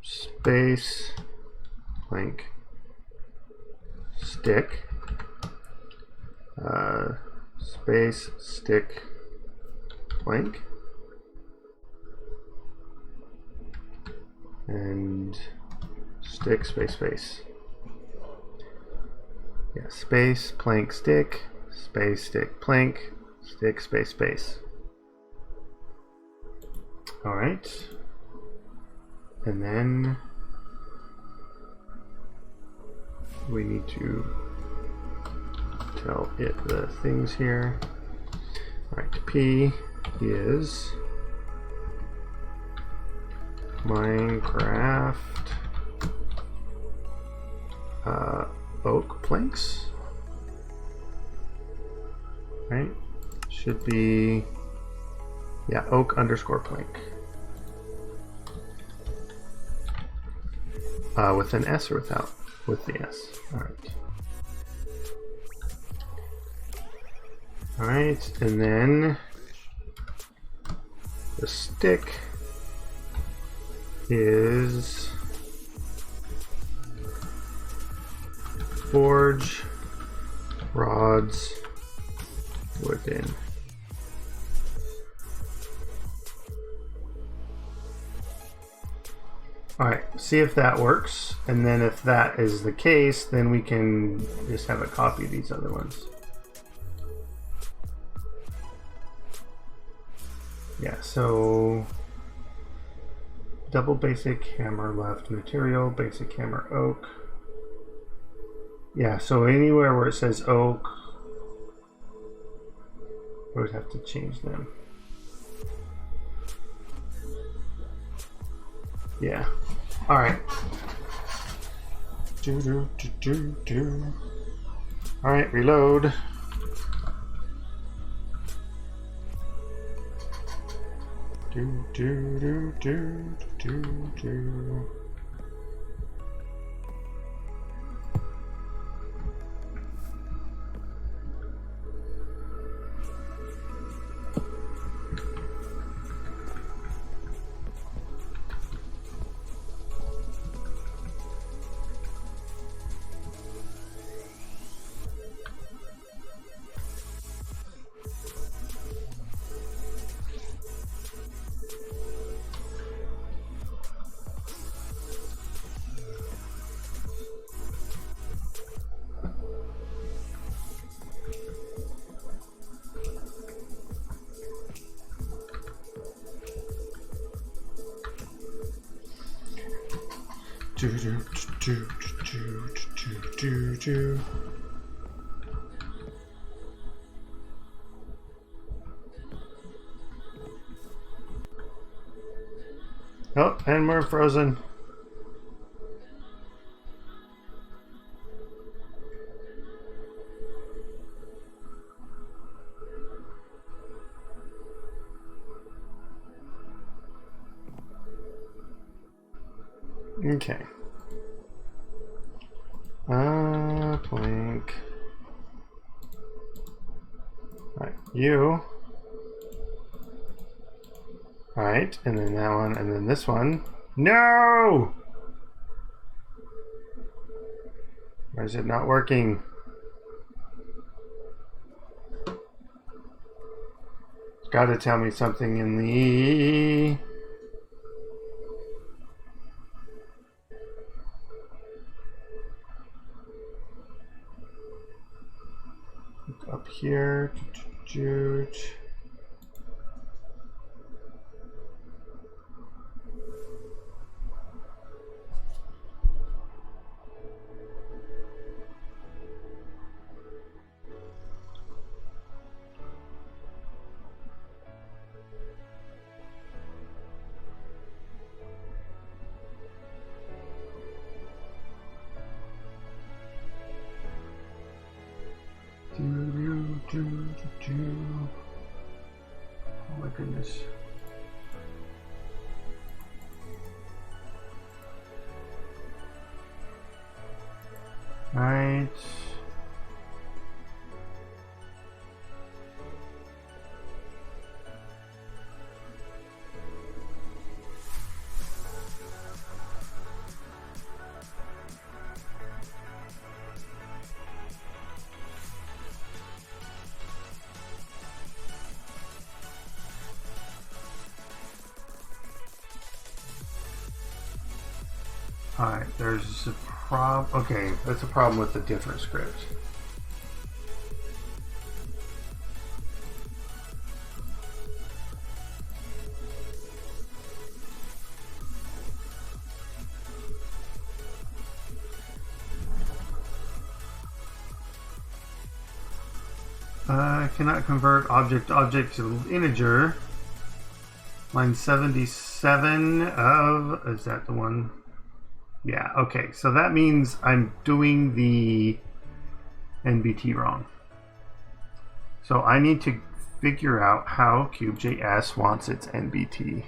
Space blank stick space stick blank and stick space space. Yeah, space plank stick space stick plank stick space space. All right. And then we need to tell it the things here. All right, P is Minecraft oak planks, right? Should be, yeah, oak underscore plank. With an S or without? With the S. All right. All right, and then the stick is forge rods wooden. All right, see if that works, and then if that is the case, then we can just have it copy these other ones. Yeah, so double basic hammer left material, basic hammer oak. Yeah, so anywhere where it says oak, we would have to change them. Yeah. All right. All right, reload. Oh, and we're frozen. Okay. Plank. Right, you. Alright, and then that one, and then this one. No! Why is it not working? It's gotta tell me something in the... Up here. Oh my goodness. Right. Alright, there's a problem. Okay, that's a problem with a different script. I cannot convert object to integer. Line 77 of, is that the one? Yeah, okay. So that means I'm doing the NBT wrong. So I need to figure out how Cube.js wants its NBT.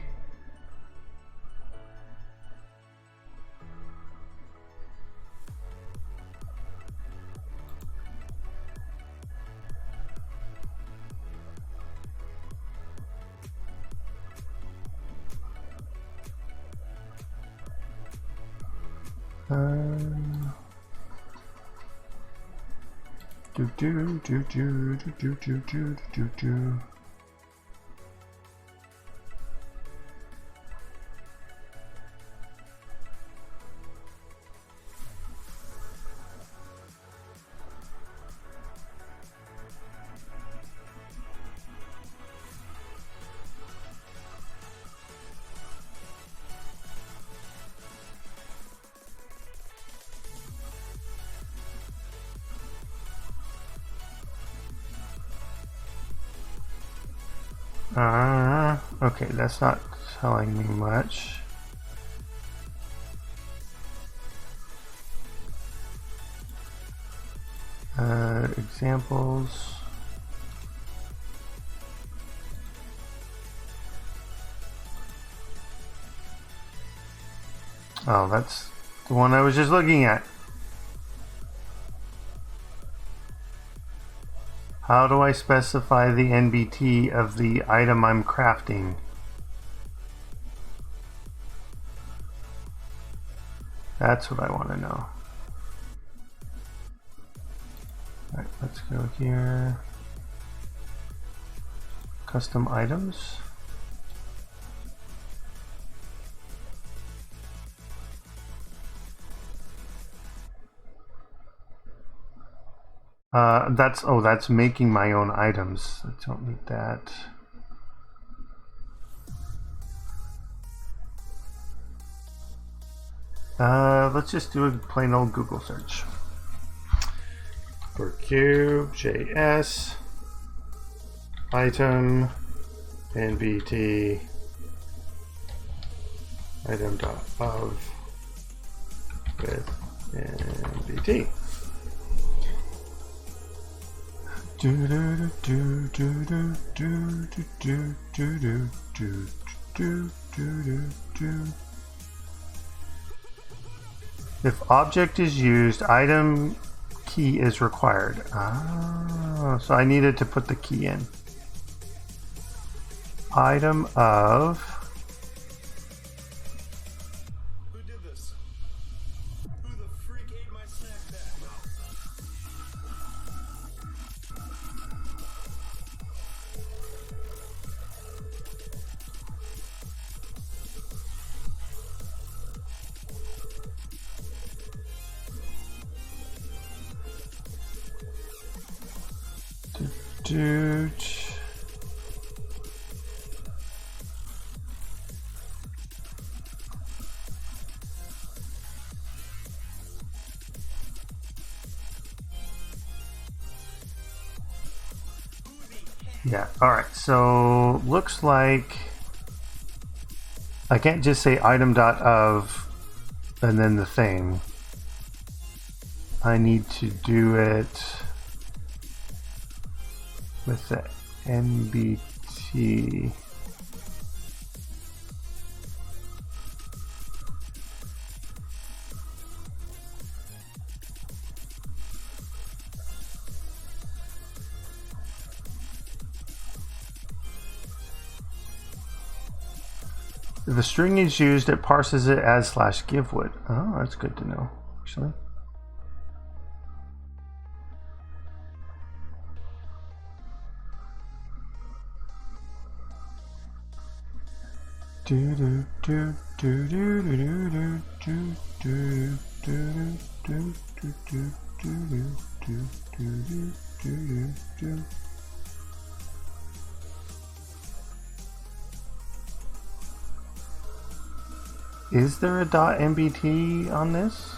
Okay, that's not telling me much. Examples. Oh, that's the one I was just looking at. How do I specify the NBT of the item I'm crafting? That's what I want to know. Alright, let's go here. Custom items. That's making my own items. I don't need that. Let's just do a plain old Google search for Cube.js item NBT item.of with NBT. If object is used, item key is required. Ah, so I needed to put the key in. Item of. Who did this? Who the freak ate my snack bag? Dude. Yeah, alright, so looks like I can't just say item.of and then the thing. I need to do it with the NBT. If the string is used, it parses it as /givewood. Oh, that's good to know, actually. Is there a .nbt on this?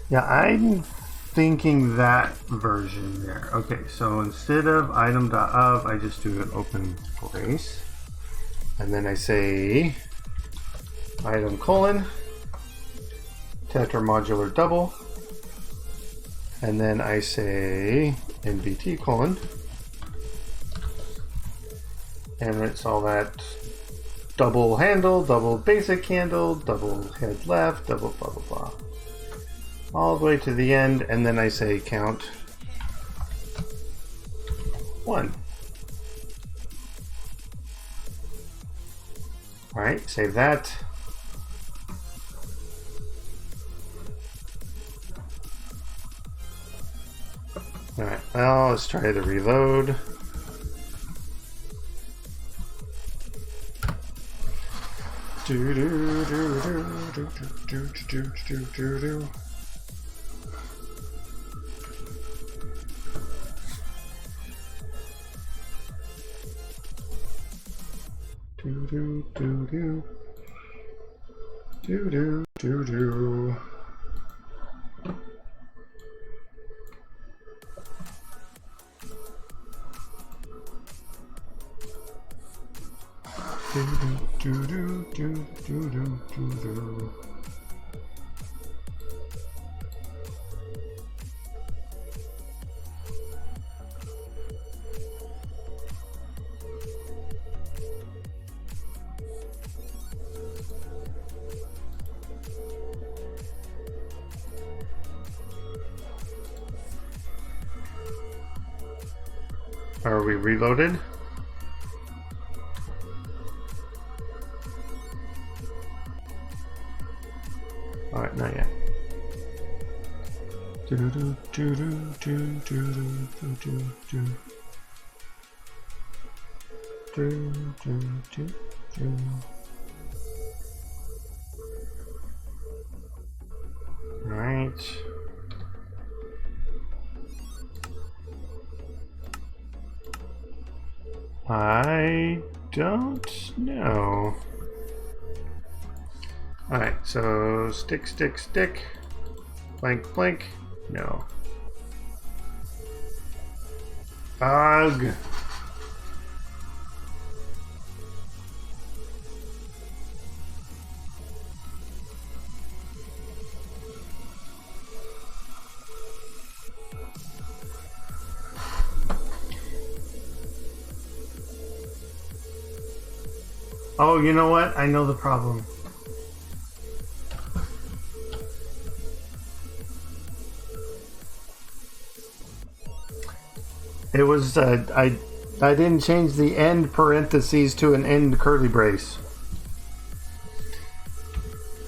Yeah, I'm thinking that version there. Okay, so instead of item.of, I just do an open brace. And then I say item colon tetramodular double. And then I say nvt colon. And it's all that double handle, double basic handle, double head left, double blah blah blah. All the way to the end, and then I say count 1. All right, save that. All right, well, let's try the reload. Do do do do do do do do do do. Do do do do do do do do. Do do do do do do do. Are we reloaded? All right, not yet. Do do do do do do do do do do do do do. All right. I don't know. All right, so stick, stick, stick, blank, blank, no. Ugh. Oh, you know what? I know the problem. It was I didn't change the end parentheses to an end curly brace.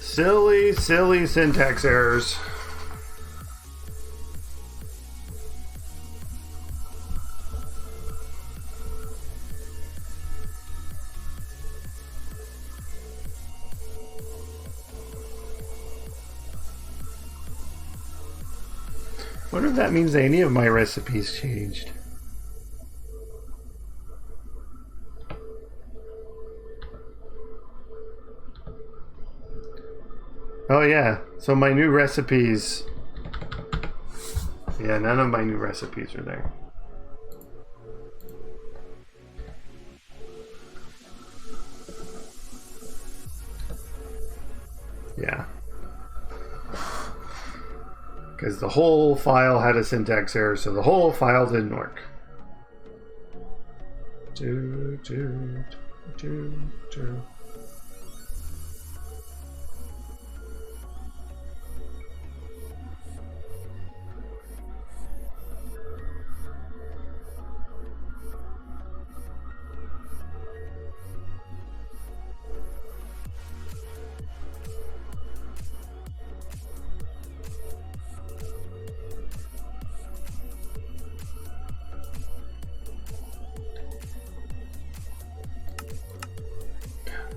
Silly, silly syntax errors. I wonder if that means that any of my recipes changed. Oh yeah, so my new recipes. Yeah, none of my new recipes are there. Yeah. Because the whole file had a syntax error, so the whole file didn't work. Do, do, do, do.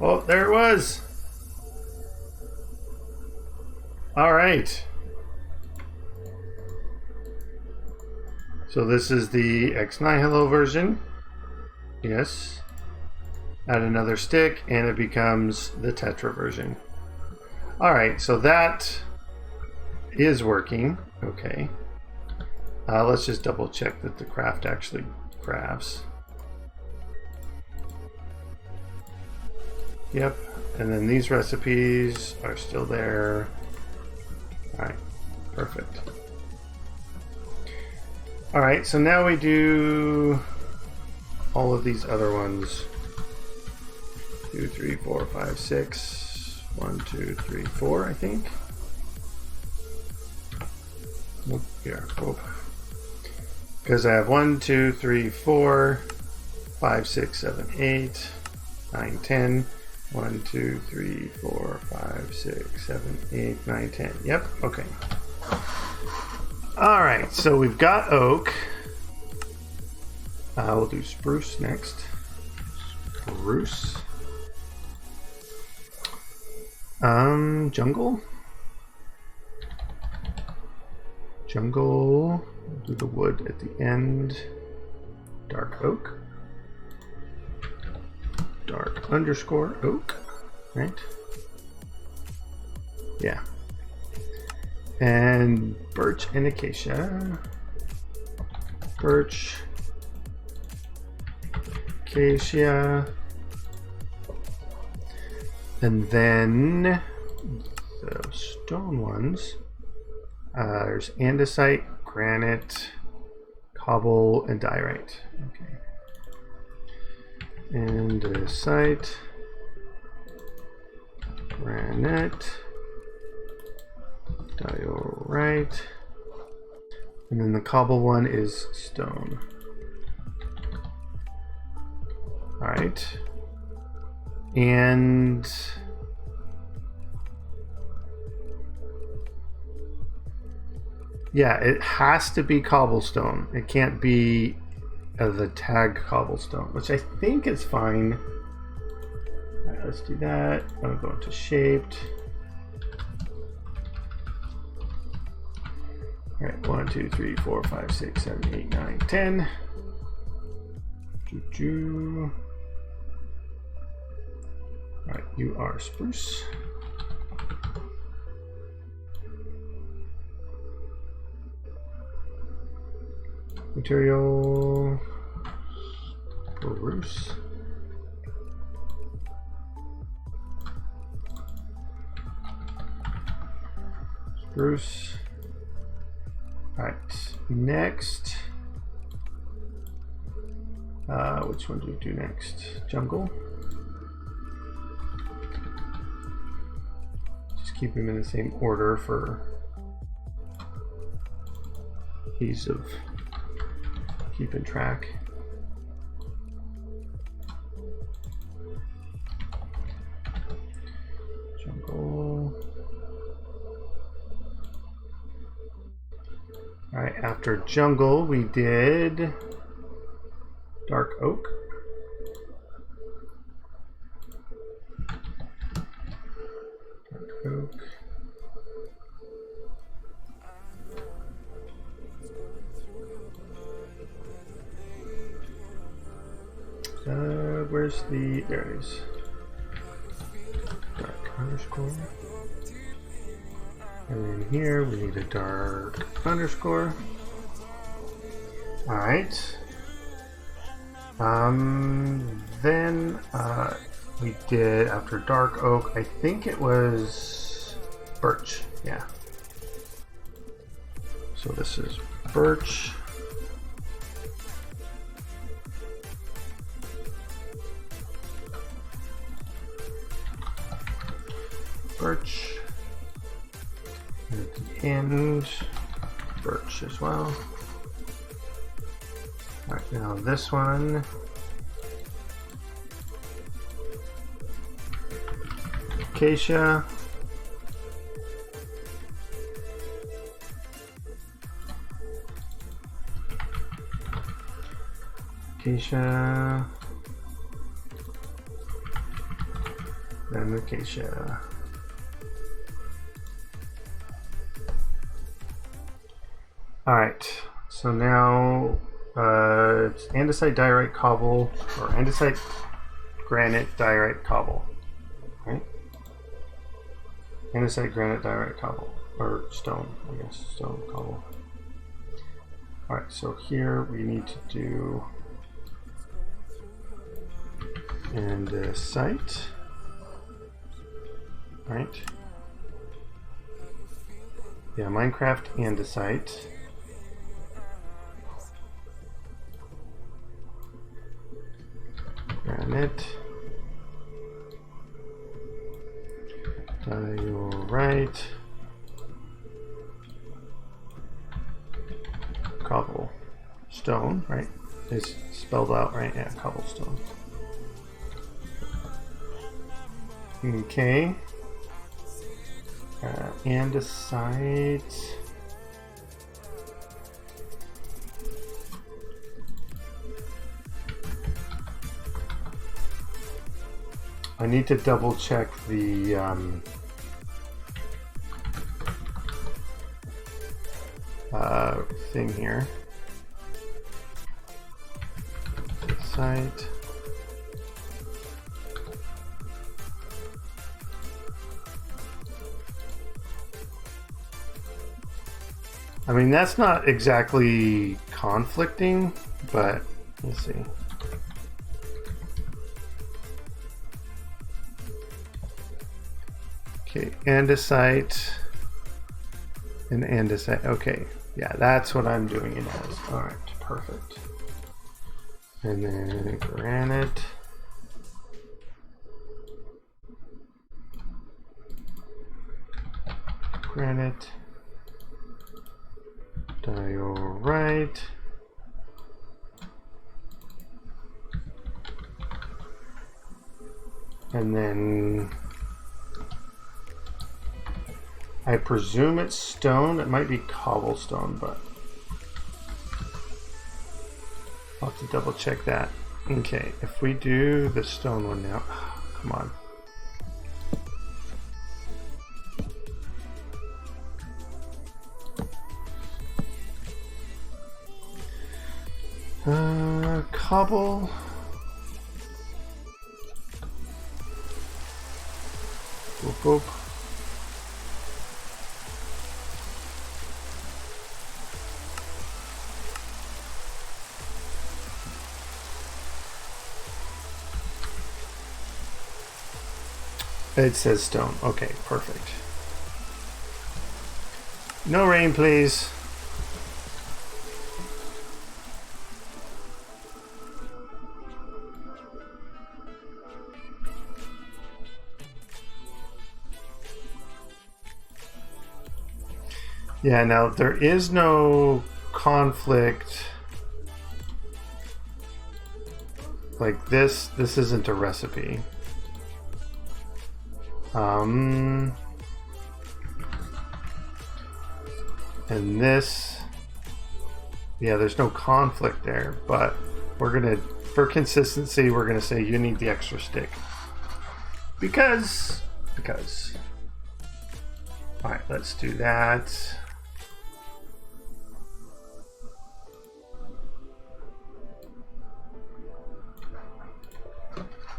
Oh, there it was. All right. So this is the X Nihilo version. Yes. Add another stick and it becomes the Tetra version. All right, so that is working. Okay. Let's just double check that the craft actually crafts. Yep. And then these recipes are still there. All right. Perfect. All right. So now we do all of these other ones. 2, 3, 4, 5, 6. 1, 2, 3, 4, I think. Whoop, here, whoop. Because I have 1, 2, 3, 4, 5, 6, 7, 8, 9, 10. 1, 2, 3, 4, 5, 6, 7, 8, 9, 10. Yep, okay. All right, so we've got oak. We'll do spruce next. Spruce. Jungle. Jungle. We'll do the wood at the end. Dark oak. Dark underscore oak, right? Yeah. And birch and acacia. Birch. Acacia. And then the stone ones. There's andesite, granite, cobble, and diorite. Okay. Andesite, granite, diorite, and then the cobble one is stone. All right. And yeah, it has to be cobblestone. It can't be the tag cobblestone, which I think is fine. All right, let's do that. I'm going to shaped. All right, 1, 2, 3, 4, 5, 6, 7, 8, 9, 10. Choo-choo. All right, you are spruce. Material. Spruce. Spruce. All right, next. Which one do we do next? Jungle. Just keep them in the same order for ease of keeping track. Jungle. All right, after jungle, we did dark oak. Dark oak. Where's the, there it is. Dark underscore. And then here we need a dark underscore. All right. Then we did, after dark oak, I think it was birch. Yeah. So this is birch. Birch. And at the end, birch as well. All right, now this one. Acacia. Acacia. Then acacia. All right, so now it's andesite, diorite, cobble, or andesite, granite, diorite, cobble. Right? Andesite, granite, diorite, cobble. or stone, I guess, stone cobble. All right, so here we need to do andesite, right? Yeah, Minecraft andesite. Granite. Diorite. Cobble. Stone, right? It's spelled out, right? Yeah, cobblestone. Okay. Andesite. I need to double check the thing here. Site. I mean, that's not exactly conflicting, but let's see. Okay, andesite and andesite. Okay, yeah, that's what I'm doing it as. All right, perfect. And then granite. Granite. Diorite. And then I presume it's stone. It might be cobblestone, but I'll have to double check that. Okay, if we do the stone one now, come on. Cobble. Boop, boop. It says stone. Okay, perfect. No rain, please. Yeah, now there is no conflict. Like this isn't a recipe. And this, yeah, there's no conflict there, but we're gonna, for consistency, we're gonna say you need the extra stick. Because. All right, let's do that.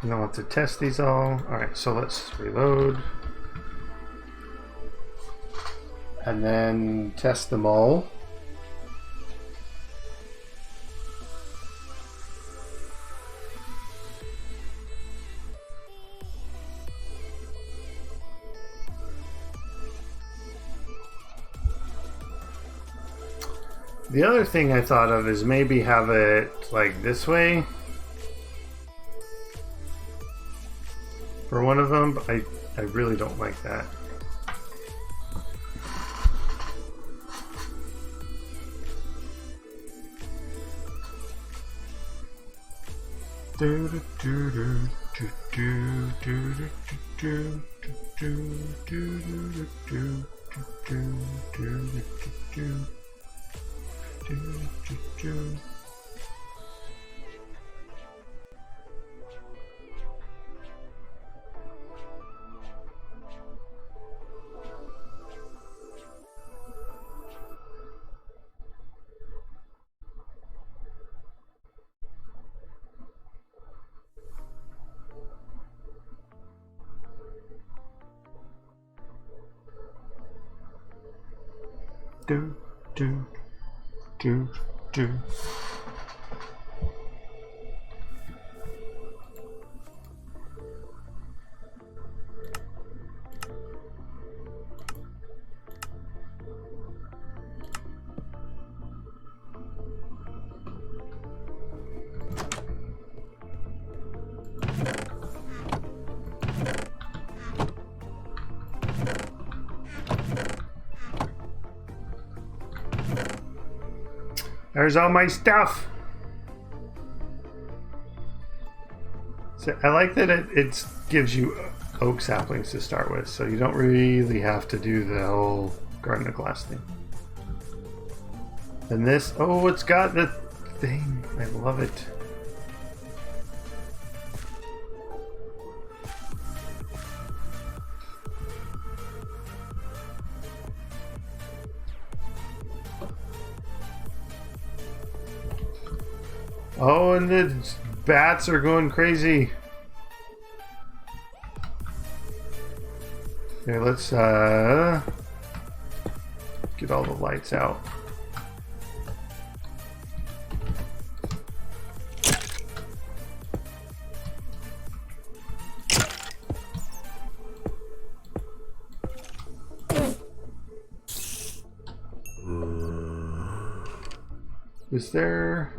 And I'll have to test these all. All right, so let's reload. And then test them all. The other thing I thought of is maybe have it like this way for one of them, but I really don't like that. do, do, do, do. There's all my stuff. So I like that it gives you oak saplings to start with, so you don't really have to do the whole garden of glass thing. And this, oh, it's got the thing. I love it. Oh, and the bats are going crazy. Okay, let's get all the lights out. Is there...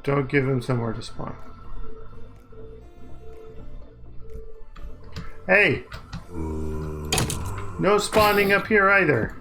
Don't give him somewhere to spawn. Hey! No spawning up here either.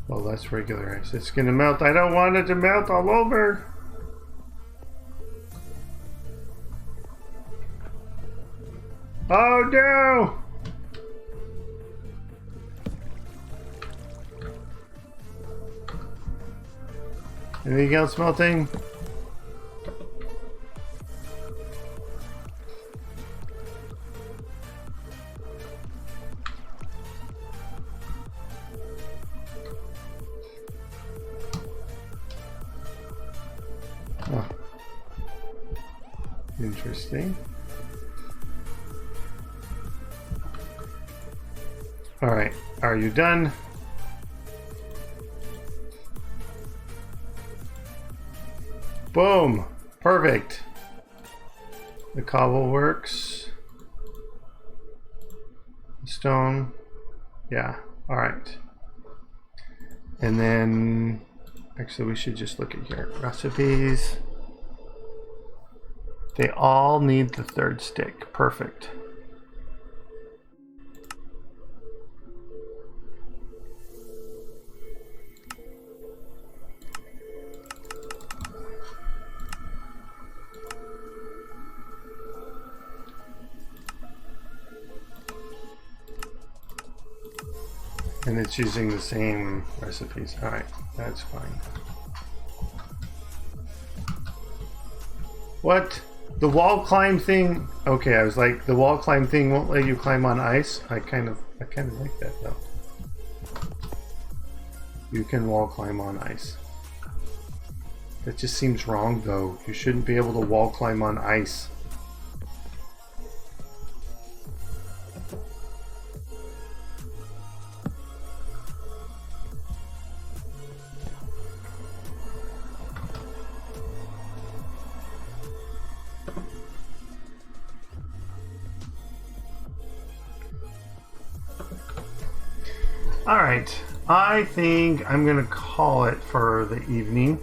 Well, that's regular ice. It's gonna melt. I don't want it to melt all over. Oh no! Anything else melting? Oh. Interesting. All right, are you done? Boom, perfect. The cobble works. Stone, yeah, all right. And then, actually we should just look at here. Recipes. They all need the third stick, perfect. And it's using the same recipes. All right, that's fine. What? The wall climb thing? Okay, I was like, the wall climb thing won't let you climb on ice. I kind of like that though. You can wall climb on ice. That just seems wrong though. You shouldn't be able to wall climb on ice. Alright, I think I'm going to call it for the evening.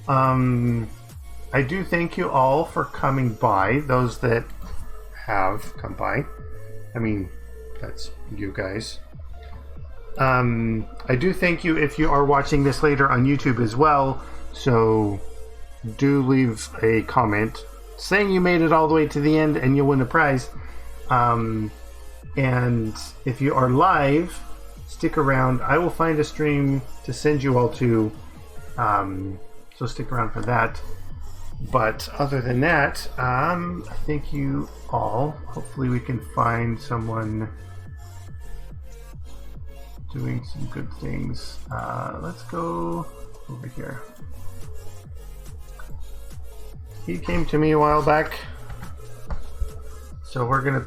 I do thank you all for coming by, those that have come by. I mean, that's you guys. I do thank you if you are watching this later on YouTube as well, so do leave a comment saying you made it all the way to the end and you'll win a prize. And if you are live, stick around. I will find a stream to send you all to, so stick around for that. But other than that, thank you all. Hopefully we can find someone doing some good things. Let's go over here. He came to me a while back, so we're gonna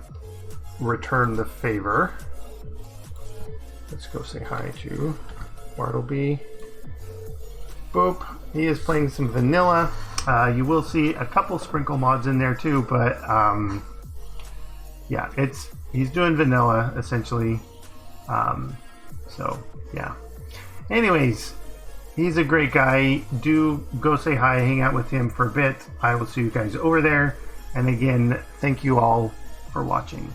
return the favor. Let's go say hi to Bartleby. Boop. He is playing some vanilla. You will see a couple sprinkle mods in there too, but yeah, he's doing vanilla essentially. So yeah. Anyways, he's a great guy. Do go say hi, hang out with him for a bit. I will see you guys over there. And again, thank you all for watching.